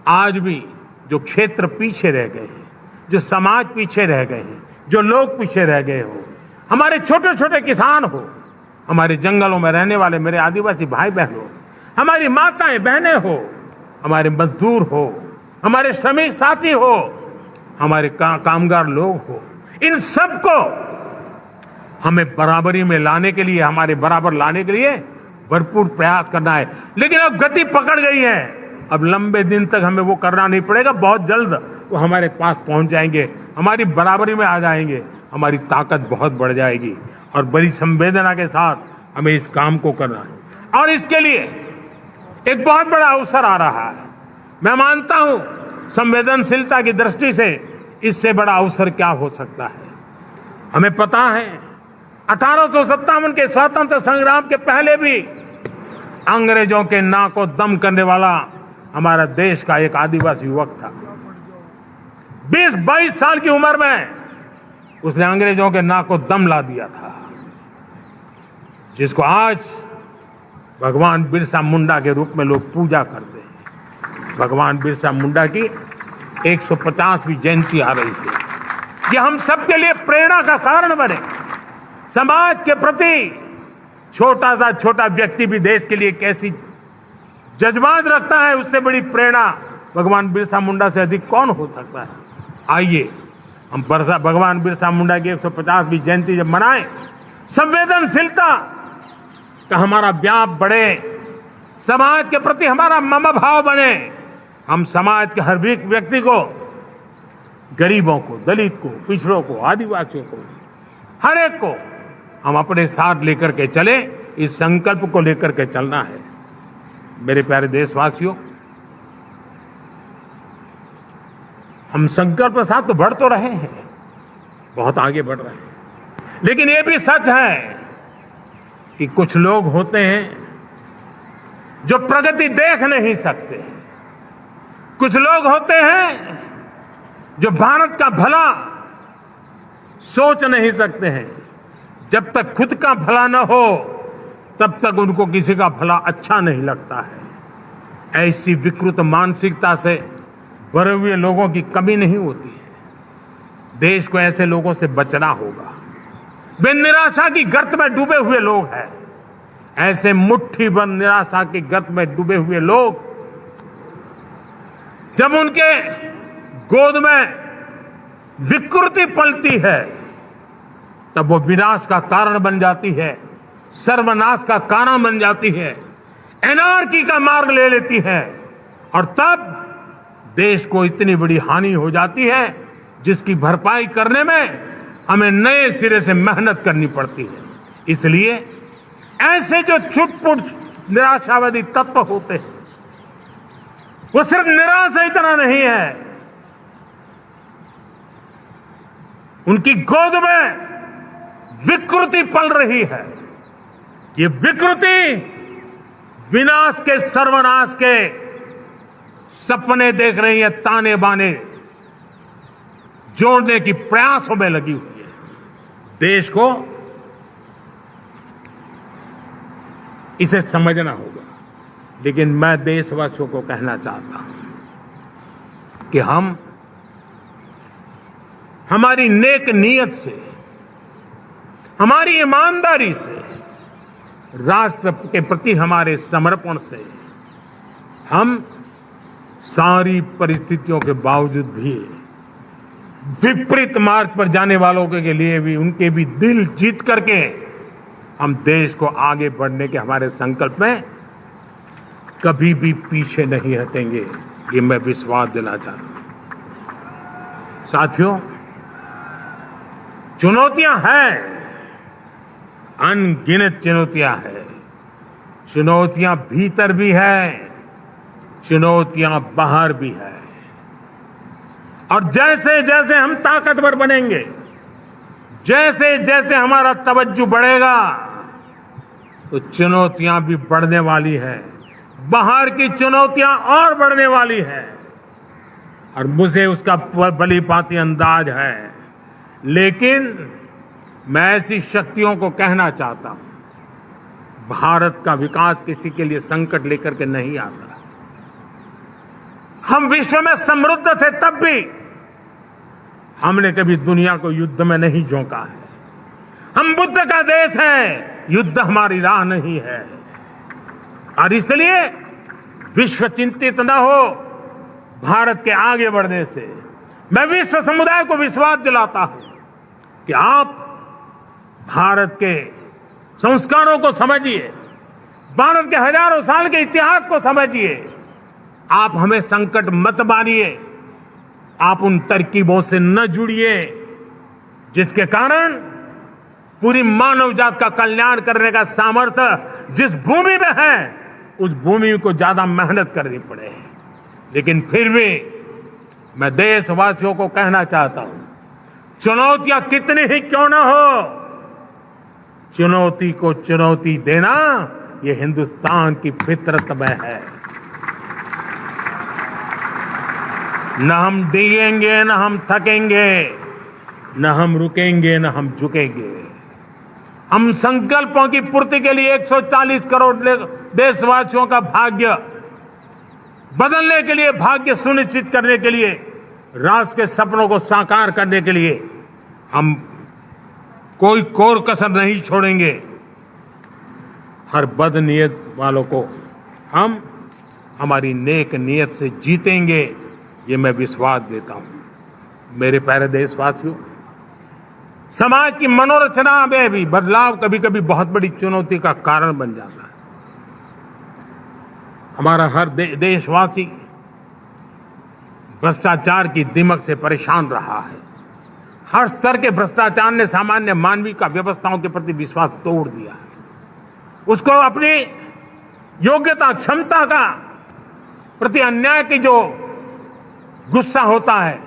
आज भी जो क्षेत्र पीछे रह गए हैं, जो समाज पीछे रह गए हैं, जो लोग पीछे रह गए हो, हमारे छोटे छोटे किसान हो, हमारे जंगलों में रहने वाले मेरे आदिवासी भाई बहन हो, हमारी माताएं बहनें हो, हमारे मजदूर हो, हमारे श्रमिक साथी हो, हमारे कामगार लोग हो, इन सबको हमें बराबरी में लाने के लिए, हमारे बराबर लाने के लिए भरपूर प्रयास करना है। लेकिन अब गति पकड़ गई है, अब लंबे दिन तक हमें वो करना नहीं पड़ेगा, बहुत जल्द वो हमारे पास पहुंच जाएंगे, हमारी बराबरी में आ जाएंगे, हमारी ताकत बहुत बढ़ जाएगी और बड़ी संवेदना के साथ हमें इस काम को करना है। और इसके लिए एक बहुत बड़ा अवसर आ रहा है। मैं मानता हूं संवेदनशीलता की दृष्टि से इससे बड़ा अवसर क्या हो सकता है। हमें पता है 1857 के स्वतंत्र संग्राम के पहले भी अंग्रेजों के नाक को दम करने वाला हमारा देश का एक आदिवासी युवक था। 20-22 साल की उम्र में उसने अंग्रेजों के नाक को दम ला दिया था, जिसको आज भगवान बिरसा मुंडा के रूप में लोग पूजा करते हैं। भगवान बिरसा मुंडा की 150वीं जयंती आ रही है। ये हम सबके लिए प्रेरणा का कारण बने। समाज के प्रति छोटा सा छोटा व्यक्ति भी देश के लिए कैसी जज्बात रखता है, उससे बड़ी प्रेरणा भगवान बिरसा मुंडा से अधिक कौन हो सकता है। आइए हम भगवान बिरसा मुंडा की 150वीं जयंती जब मनाएं, संवेदनशीलता का हमारा व्याप बढ़े, समाज के प्रति हमारा ममभाव बने। हम समाज के हर व्यक्ति को, गरीबों को, दलित को, पिछड़ों को, आदिवासियों को, हर एक को हम अपने साथ लेकर के चले। इस संकल्प को लेकर के चलना है। मेरे प्यारे देशवासियों, हम संकल्प के साथ तो बढ़ तो रहे हैं, बहुत आगे बढ़ रहे हैं, लेकिन ये भी सच है कि कुछ लोग होते हैं जो प्रगति देख नहीं सकते। कुछ लोग होते हैं जो भारत का भला सोच नहीं सकते हैं। जब तक खुद का भला न हो तब तक उनको किसी का भला अच्छा नहीं लगता है। ऐसी विकृत मानसिकता से भरे हुए लोगों की कमी नहीं होती है। देश को ऐसे लोगों से बचना होगा। वे निराशा की गर्त में डूबे हुए लोग हैं। ऐसे मुट्ठी भर निराशा की गर्त में डूबे हुए लोग जब उनके गोद में विकृति पलती है तब वो विनाश का कारण बन जाती है, सर्वनाश का कारण बन जाती है, एनार्की का मार्ग ले लेती है और तब देश को इतनी बड़ी हानि हो जाती है जिसकी भरपाई करने में हमें नए सिरे से मेहनत करनी पड़ती है। इसलिए ऐसे जो छुटपुट निराशावादी तत्व होते हैं वो सिर्फ निराशा इतना नहीं है, उनकी गोद में विकृति पल रही है। ये विकृति विनाश के, सर्वनाश के सपने देख रही है, ताने बाने जोड़ने की प्रयासों में लगी हुई है। देश को इसे समझना होगा। लेकिन मैं देशवासियों को कहना चाहता हूं कि हम हमारी नेक नीयत से, हमारी ईमानदारी से, राष्ट्र के प्रति हमारे समर्पण से हम सारी परिस्थितियों के बावजूद भी विपरीत मार्ग पर जाने वालों के लिए भी उनके भी दिल जीत करके हम देश को आगे बढ़ने के हमारे संकल्प में कभी भी पीछे नहीं हटेंगे, ये मैं विश्वास दिला चाहता हूं। साथियों, चुनौतियां हैं, अनगिनत चुनौतियां हैं। चुनौतियां भीतर भी है, चुनौतियां बाहर भी है। और जैसे जैसे हम ताकतवर बनेंगे, जैसे जैसे हमारा तवज्जो बढ़ेगा तो चुनौतियां भी बढ़ने वाली है, बाहर की चुनौतियां और बढ़ने वाली है और मुझे उसका भली भांति अंदाज है। लेकिन मैं ऐसी शक्तियों को कहना चाहता हूं, भारत का विकास किसी के लिए संकट लेकर के नहीं आता। हम विश्व में समृद्ध थे तब भी हमने कभी दुनिया को युद्ध में नहीं झोंका है। हम बुद्ध का देश है, युद्ध हमारी राह नहीं है। और इसलिए विश्व चिंतित न हो भारत के आगे बढ़ने से। मैं विश्व समुदाय को विश्वास दिलाता हूं कि आप भारत के संस्कारों को समझिए, भारत के हजारों साल के इतिहास को समझिए। आप हमें संकट मत मानिए, आप उन तरकीबों से न जुड़िए जिसके कारण पूरी मानव जात का कल्याण करने का सामर्थ्य जिस भूमि में है उस भूमि को ज्यादा मेहनत करनी पड़े। लेकिन फिर भी मैं देशवासियों को कहना चाहता हूं, चुनौतियां कितनी ही क्यों ना हो, चुनौती को चुनौती देना ये हिंदुस्तान की फितरत में है। न हम डिगेंगे, न हम थकेंगे, न हम रुकेंगे, न हम झुकेंगे। हम संकल्पों की पूर्ति के लिए 140 करोड़ देशवासियों का भाग्य बदलने के लिए, भाग्य सुनिश्चित करने के लिए, राष्ट्र के सपनों को साकार करने के लिए हम कोई कोर कसर नहीं छोड़ेंगे। हर बदनीयत वालों को हम हमारी नेक नीयत से जीतेंगे, ये मैं विश्वास देता हूं। मेरे प्यारे देशवासियों, समाज की मनोरचना में भी बदलाव कभी कभी बहुत बड़ी चुनौती का कारण बन जाता है। हमारा हर देशवासी भ्रष्टाचार की दिमक से परेशान रहा है। हर स्तर के भ्रष्टाचार ने सामान्य मानवीय का व्यवस्थाओं के प्रति विश्वास तोड़ दिया है। उसको अपनी योग्यता, क्षमता का प्रति अन्याय की जो गुस्सा होता है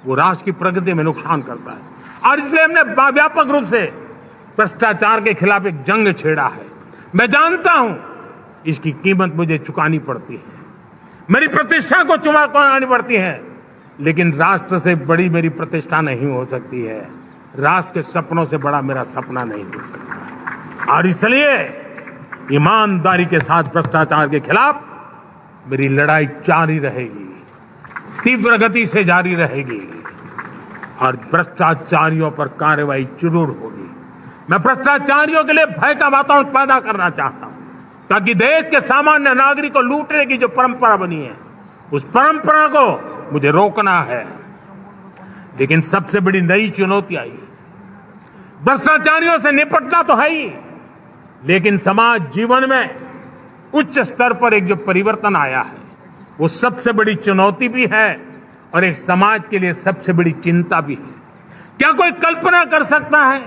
वो राष्ट्र की प्रगति में नुकसान करता है। और इसलिए हमने व्यापक रूप से भ्रष्टाचार के खिलाफ एक जंग छेड़ा है। मैं जानता हूं इसकी कीमत मुझे चुकानी पड़ती है, मेरी प्रतिष्ठा को चुकानी पड़ती है, लेकिन राष्ट्र से बड़ी मेरी प्रतिष्ठा नहीं हो सकती है, राष्ट्र के सपनों से बड़ा मेरा सपना नहीं हो सकता। और इसलिए ईमानदारी के साथ भ्रष्टाचार के खिलाफ मेरी लड़ाई जारी रहेगी, तीव्र गति से जारी रहेगी और भ्रष्टाचारियों पर कार्रवाई जरूर होगी। मैं भ्रष्टाचारियों के लिए भय का वातावरण पैदा करना चाहता हूं। ताकि देश के सामान्य नागरिक को लूटने की जो परंपरा बनी है, उस परंपरा को मुझे रोकना है। लेकिन सबसे बड़ी नई चुनौती आई, भ्रष्टाचारियों से निपटना तो है ही, लेकिन समाज जीवन में उच्च स्तर पर एक जो परिवर्तन आया है, वो सबसे बड़ी चुनौती भी है और एक समाज के लिए सबसे बड़ी चिंता भी है। क्या कोई कल्पना कर सकता है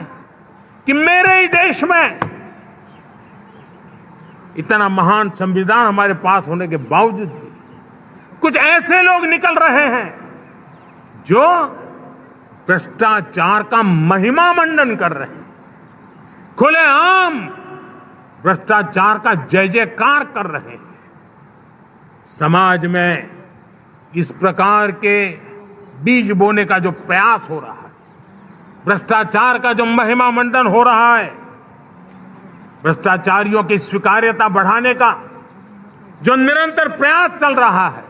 कि मेरे ही देश में इतना महान संविधान हमारे पास होने के बावजूद भी कुछ ऐसे लोग निकल रहे हैं जो भ्रष्टाचार का महिमा मंडन कर रहे हैं, खुलेआम भ्रष्टाचार का जय जयकार कर रहे हैं। समाज में इस प्रकार के बीज बोने का जो प्रयास हो रहा है, भ्रष्टाचार का जो महिमा मंडन हो रहा है, भ्रष्टाचारियों की स्वीकार्यता बढ़ाने का जो निरंतर प्रयास चल रहा है,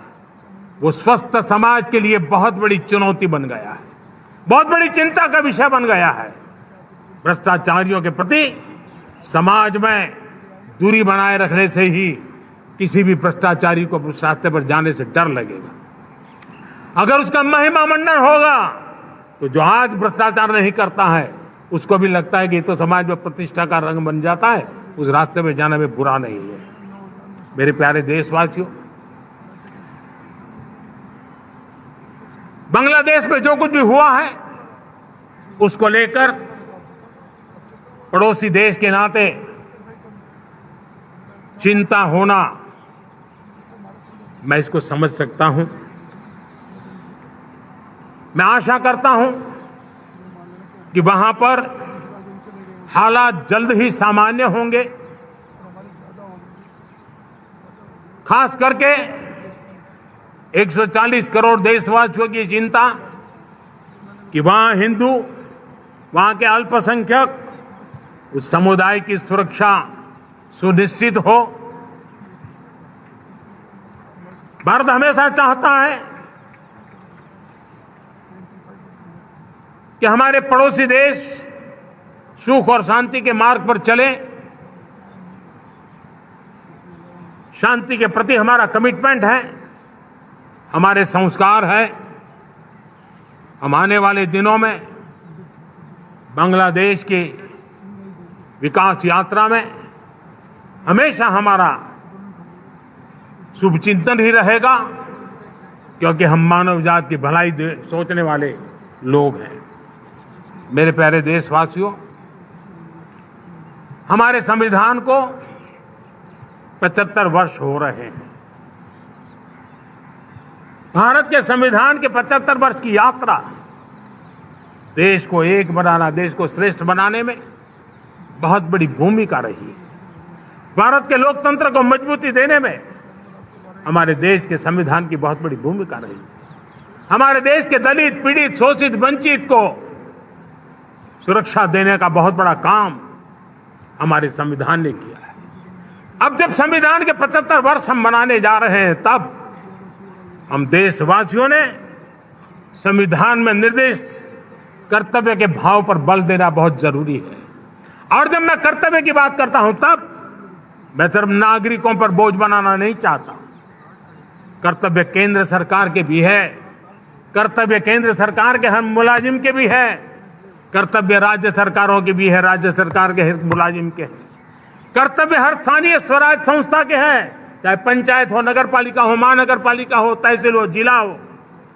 वो स्वस्थ समाज के लिए बहुत बड़ी चुनौती बन गया है, बहुत बड़ी चिंता का विषय बन गया है। भ्रष्टाचारियों के प्रति समाज में दूरी बनाए रखने से ही किसी भी भ्रष्टाचारी को उस रास्ते पर जाने से डर लगेगा। अगर उसका महिमा मंडन होगा तो जो आज भ्रष्टाचार नहीं करता है उसको भी लगता है कि ये तो समाज में प्रतिष्ठा का रंग बन जाता है, उस रास्ते में जाने में बुरा नहीं है। मेरे प्यारे देशवासियों, बांग्लादेश में जो कुछ भी हुआ है उसको लेकर पड़ोसी देश के नाते चिंता होना, मैं इसको समझ सकता हूं। मैं आशा करता हूं कि वहां पर हालात जल्द ही सामान्य होंगे, खास करके 140 करोड़ देशवासियों की चिंता कि वहां हिंदू, वहां के अल्पसंख्यक, उस समुदाय की सुरक्षा सुनिश्चित हो। भारत हमेशा चाहता है कि हमारे पड़ोसी देश सुख और शांति के मार्ग पर चले। शांति के प्रति हमारा कमिटमेंट है, हमारे संस्कार है। हम आने वाले दिनों में बांग्लादेश की विकास यात्रा में हमेशा हमारा शुभचिंतन ही रहेगा, क्योंकि हम मानव जात की भलाई सोचने वाले लोग हैं। मेरे प्यारे देशवासियों, हमारे संविधान को 75 वर्ष हो रहे हैं। भारत के संविधान के 75 वर्ष की यात्रा देश को एक बनाना, देश को श्रेष्ठ बनाने में बहुत बड़ी भूमिका रही है। भारत के लोकतंत्र को मजबूती देने में हमारे देश के संविधान की बहुत बड़ी भूमिका रही। हमारे देश के दलित, पीड़ित, शोषित, वंचित को सुरक्षा देने का बहुत बड़ा काम हमारे संविधान ने किया है। अब जब संविधान के 75 वर्ष हम मनाने जा रहे हैं, तब हम देशवासियों ने संविधान में निर्दिष्ट कर्तव्य के भाव पर बल देना बहुत जरूरी है। और जब मैं कर्तव्य की बात करता हूं, तब मैं सिर्फ नागरिकों पर बोझ बनाना नहीं चाहता। कर्तव्य केंद्र सरकार के भी है, कर्तव्य केंद्र सरकार के हर मुलाजिम के भी है, कर्तव्य राज्य सरकारों के भी है, राज्य सरकार के हर मुलाजिम के है, कर्तव्य हर स्थानीय स्वराज संस्था के हैं, चाहे पंचायत हो, नगर पालिका हो, महानगर पालिका हो, तहसील हो, जिला हो,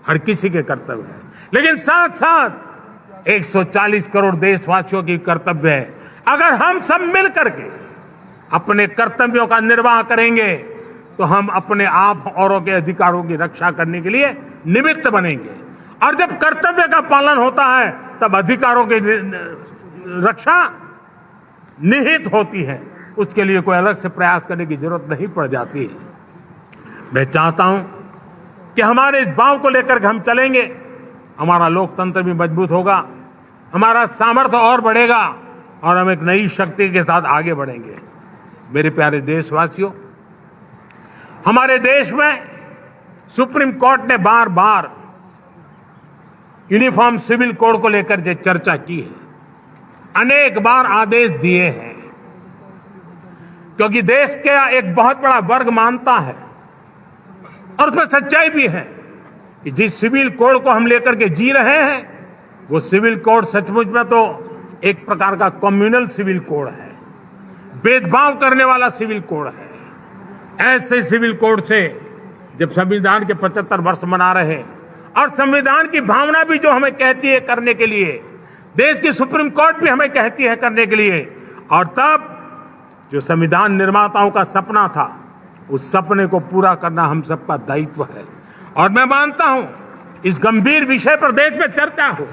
हर किसी के कर्तव्य है। लेकिन साथ साथ 140 करोड़ देशवासियों की कर्तव्य है। अगर हम सब मिल करके अपने कर्तव्यों का निर्वाह करेंगे तो हम अपने आप औरों के अधिकारों की रक्षा करने के लिए निमित्त बनेंगे। और जब कर्तव्य का पालन होता है तब अधिकारों की रक्षा निहित होती है, उसके लिए कोई अलग से प्रयास करने की जरूरत नहीं पड़ जाती है। मैं चाहता हूं कि हमारे इस भाव को लेकर के हम चलेंगे, हमारा लोकतंत्र भी मजबूत होगा, हमारा सामर्थ्य और बढ़ेगा और हम एक नई शक्ति के साथ आगे बढ़ेंगे। मेरे प्यारे देशवासियों, हमारे देश में सुप्रीम कोर्ट ने बार बार यूनिफॉर्म सिविल कोड को लेकर जो चर्चा की है, अनेक बार आदेश दिए हैं। क्योंकि देश का एक बहुत बड़ा वर्ग मानता है और उसमें सच्चाई भी है कि जिस सिविल कोड को हम लेकर के जी रहे हैं वो सिविल कोड सचमुच में तो एक प्रकार का कम्युनल सिविल कोड है, भेदभाव करने वाला सिविल कोड है। ऐसे सिविल कोड से जब संविधान के 75 वर्ष मना रहे हैं और संविधान की भावना भी जो हमें कहती है करने के लिए, देश की सुप्रीम कोर्ट भी हमें कहती है करने के लिए, और तब जो संविधान निर्माताओं का सपना था उस सपने को पूरा करना हम सबका दायित्व है। और मैं मानता हूं इस गंभीर विषय पर देश में चर्चा हो,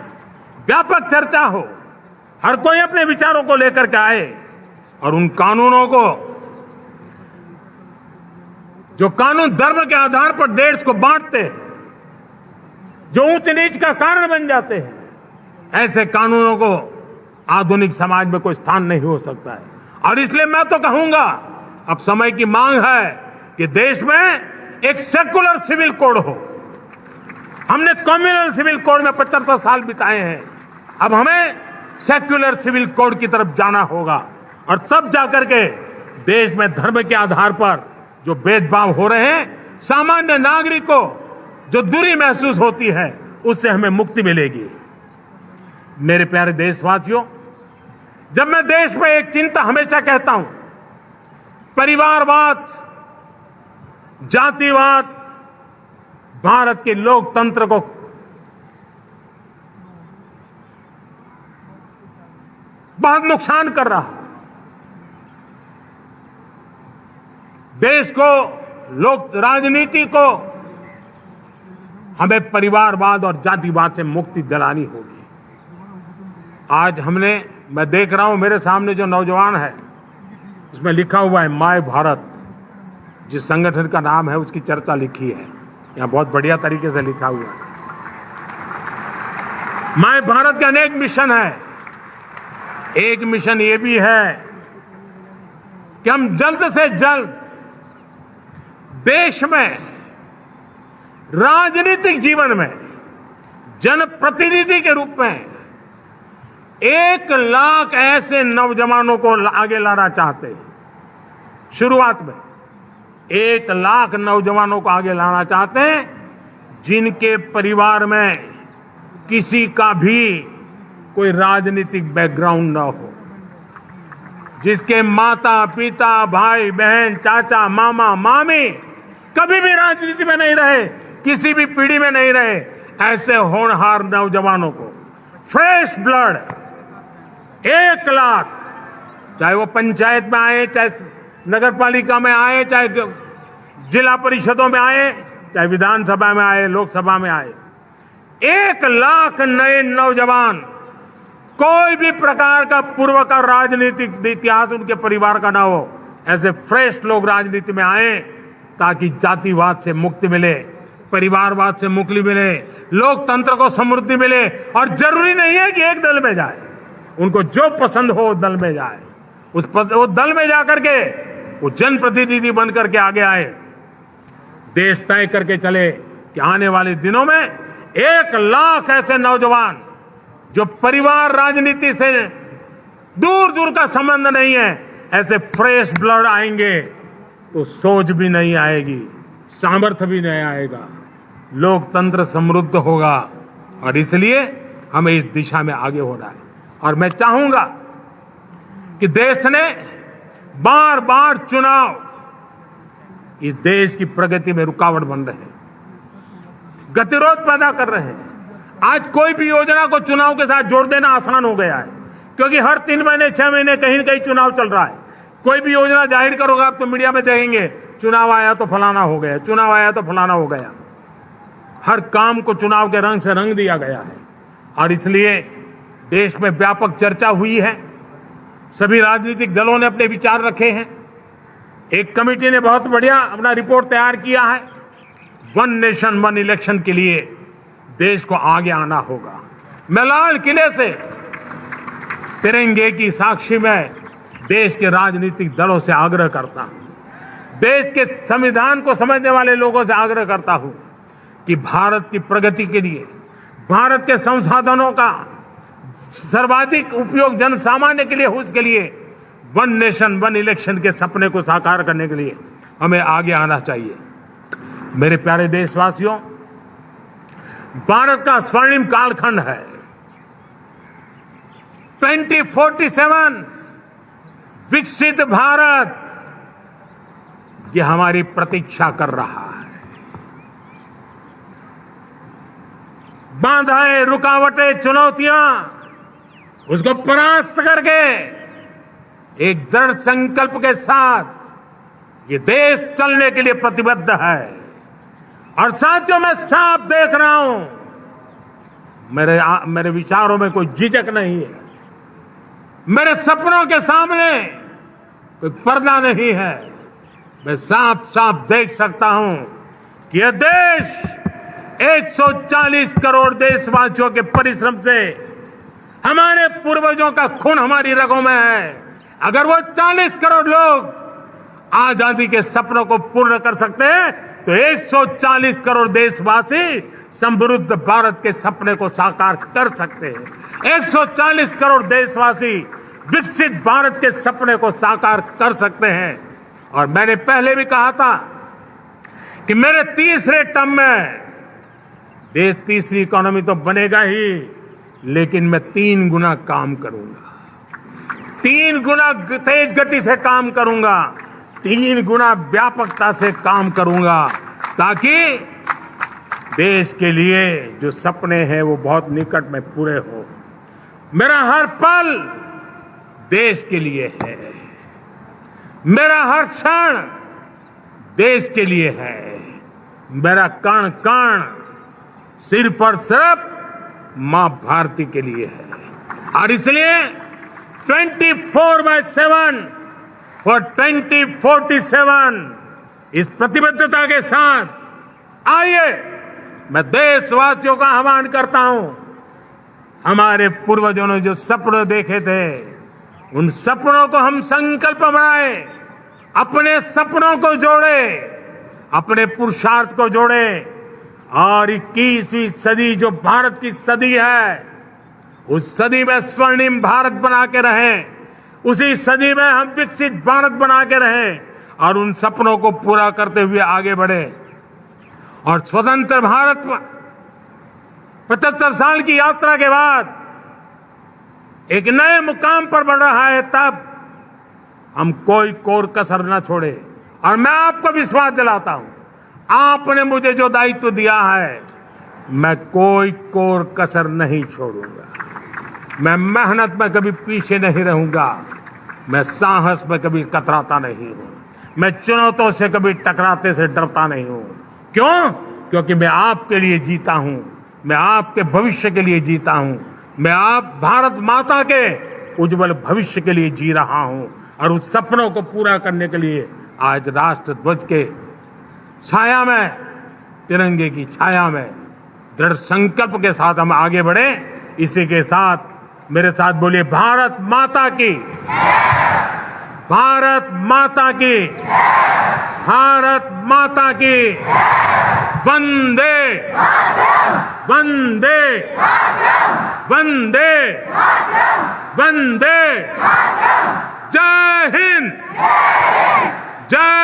व्यापक चर्चा हो, हर कोई अपने विचारों को लेकर के आए और उन कानूनों को, जो कानून धर्म के आधार पर देश को बांटते हैं, जो ऊंच नीच का कारण बन जाते हैं, ऐसे कानूनों को आधुनिक समाज में कोई स्थान नहीं हो सकता है। और इसलिए मैं तो कहूंगा अब समय की मांग है कि देश में एक सेकुलर सिविल कोड हो। हमने कम्युनल सिविल कोड में 75 साल बिताए हैं, अब हमें सेक्युलर सिविल कोड की तरफ जाना होगा और तब जाकर के देश में धर्म के आधार पर जो भेदभाव हो रहे हैं, सामान्य नागरिक को जो दूरी महसूस होती है, उससे हमें मुक्ति मिलेगी। मेरे प्यारे देशवासियों, जब मैं देश में एक चिंता हमेशा कहता हूं, परिवारवाद, जातिवाद भारत के लोकतंत्र को बहुत नुकसान कर रहा है। देश को, लोक राजनीति को हमें परिवारवाद और जातिवाद से मुक्ति दिलानी होगी। आज मैं देख रहा हूं मेरे सामने जो नौजवान है उसमें लिखा हुआ है माय भारत, जिस संगठन का नाम है उसकी चर्चा लिखी है, यहां बहुत बढ़िया तरीके से लिखा हुआ है। माय भारत के अनेक मिशन है। एक मिशन ये भी है कि हम जल्द से जल्द देश में राजनीतिक जीवन में जनप्रतिनिधि के रूप में 1 लाख ऐसे नौजवानों को आगे लाना चाहते हैं। शुरुआत में 1 लाख नौजवानों को आगे लाना चाहते हैं जिनके परिवार में किसी का भी कोई राजनीतिक बैकग्राउंड न हो, जिसके माता पिता भाई बहन चाचा मामा मामी कभी भी राजनीति में नहीं रहे, किसी भी पीढ़ी में नहीं रहे, ऐसे होनहार नौजवानों को फ्रेश ब्लड 1 लाख, चाहे वो पंचायत में आए, चाहे नगर पालिका में आए, चाहे जिला परिषदों में आए, चाहे विधानसभा में आए, लोकसभा में आए, 1 लाख नए नौजवान, कोई भी प्रकार का पूर्व का राजनीतिक इतिहास उनके परिवार का ना हो, ऐसे फ्रेश लोग राजनीति में आए ताकि जातिवाद से मुक्ति मिले, परिवारवाद से मुक्ति मिले, लोकतंत्र को समृद्धि मिले। और जरूरी नहीं है कि एक दल में जाए, उनको जो पसंद हो उस दल में जाए, उस दल में जाकर के वो जनप्रतिनिधि बनकर के आगे आए। देश तय करके चले कि आने वाले दिनों में 1 लाख ऐसे नौजवान जो परिवार राजनीति से दूर दूर का संबंध नहीं है, ऐसे फ्रेश ब्लड आएंगे तो सोच भी नहीं आएगी, सामर्थ्य भी नहीं आएगा, लोकतंत्र समृद्ध होगा। और इसलिए हमें इस दिशा में आगे होना है। और मैं चाहूंगा कि देश ने बार बार चुनाव इस देश की प्रगति में रुकावट बन रहे हैं, गतिरोध पैदा कर रहे हैं। आज कोई भी योजना को चुनाव के साथ जोड़ देना आसान हो गया है, क्योंकि हर 3 महीने 6 महीने कहीं न कहीं चुनाव चल रहा है। कोई भी योजना जाहिर करोगे आप तो मीडिया में देखेंगे, चुनाव आया तो फलाना हो गया, चुनाव आया तो फलाना हो गया। हर काम को चुनाव के रंग से रंग दिया गया है। और इसलिए देश में व्यापक चर्चा हुई है, सभी राजनीतिक दलों ने अपने विचार रखे हैं। एक कमेटी ने बहुत बढ़िया अपना रिपोर्ट तैयार किया है। 1 नेशन 1 इलेक्शन के लिए देश को आगे आना होगा। मैं लाल किले से तिरंगे की साक्षी में देश के राजनीतिक दलों से आग्रह करता हूं, देश के संविधान को समझने वाले लोगों से आग्रह करता हूं कि भारत की प्रगति के लिए, भारत के संसाधनों का सर्वाधिक उपयोग जन सामान्य के लिए हो, उसके लिए वन नेशन वन इलेक्शन के सपने को साकार करने के लिए हमें आगे आना चाहिए। मेरे प्यारे देशवासियों, भारत का स्वर्णिम कालखंड है। 2047 विकसित भारत, ये हमारी प्रतीक्षा कर रहा है। बाधाएं, रुकावटें, चुनौतियां, उसको परास्त करके एक दृढ़ संकल्प के साथ ये देश चलने के लिए प्रतिबद्ध है। और साथियों, मैं साफ देख रहा हूं, मेरे विचारों में कोई झिझक नहीं है। मेरे सपनों के सामने कोई पर्दा नहीं है। मैं साफ साफ देख सकता हूं कि यह देश 140 करोड़ देशवासियों के परिश्रम से, हमारे पूर्वजों का खून हमारी रगों में है। अगर वो 40 करोड़ लोग आजादी के सपनों को पूर्ण कर सकते हैं तो 140 करोड़ देशवासी समृद्ध भारत के सपने को साकार कर सकते हैं। 140 करोड़ देशवासी विकसित भारत के सपने को साकार कर सकते हैं। और मैंने पहले भी कहा था कि मेरे तीसरे टर्म में देश तीसरी इकोनॉमी तो बनेगा ही, लेकिन मैं 3 गुना काम करूंगा, 3 गुना तेज गति से काम करूंगा, 3 गुना व्यापकता से काम करूंगा, ताकि देश के लिए जो सपने हैं वो बहुत निकट में पूरे हो। मेरा हर पल देश के लिए है, मेरा हर क्षण देश के लिए है, मेरा कण कण सिर्फ और सिर्फ मां भारती के लिए है। और इसलिए 24/7 फॉर 2047 इस प्रतिबद्धता के साथ आइए, मैं देशवासियों का आह्वान करता हूं। हमारे पूर्वजों ने जो सपने देखे थे, उन सपनों को हम संकल्प बनाए, अपने सपनों को जोड़े, अपने पुरुषार्थ को जोड़े, और 21वीं सदी जो भारत की सदी है, उस सदी में स्वर्णिम भारत बना के रहें, उसी सदी में हम विकसित भारत बना के रहें और उन सपनों को पूरा करते हुए आगे बढ़े। और स्वतंत्र भारत 75 साल की यात्रा के बाद एक नए मुकाम पर बढ़ रहा है, तब हम कोई कोर कसर न छोड़े। और मैं आपको विश्वास दिलाता हूं, आपने मुझे जो दायित्व दिया है, मैं कोई कोर कसर नहीं छोड़ूंगा। मैं मेहनत में कभी पीछे नहीं रहूंगा, मैं साहस में कभी कतराता नहीं हूं, मैं चुनौतियों से कभी टकराते से डरता नहीं हूं। क्यों? क्योंकि मैं आपके लिए जीता हूं, मैं आपके भविष्य के लिए जीता हूं, मैं आप भारत माता के उज्जवल भविष्य के लिए जी रहा हूं। और उस सपनों को पूरा करने के लिए आज राष्ट्र ध्वज के छाया में, तिरंगे की छाया में दृढ़ संकल्प के साथ हम आगे बढ़े। इसी के साथ मेरे साथ बोलिए, भारत माता की, भारत माता की, भारत माता की, वंदे वंदे वंदे वंदे। जय हिंद, जय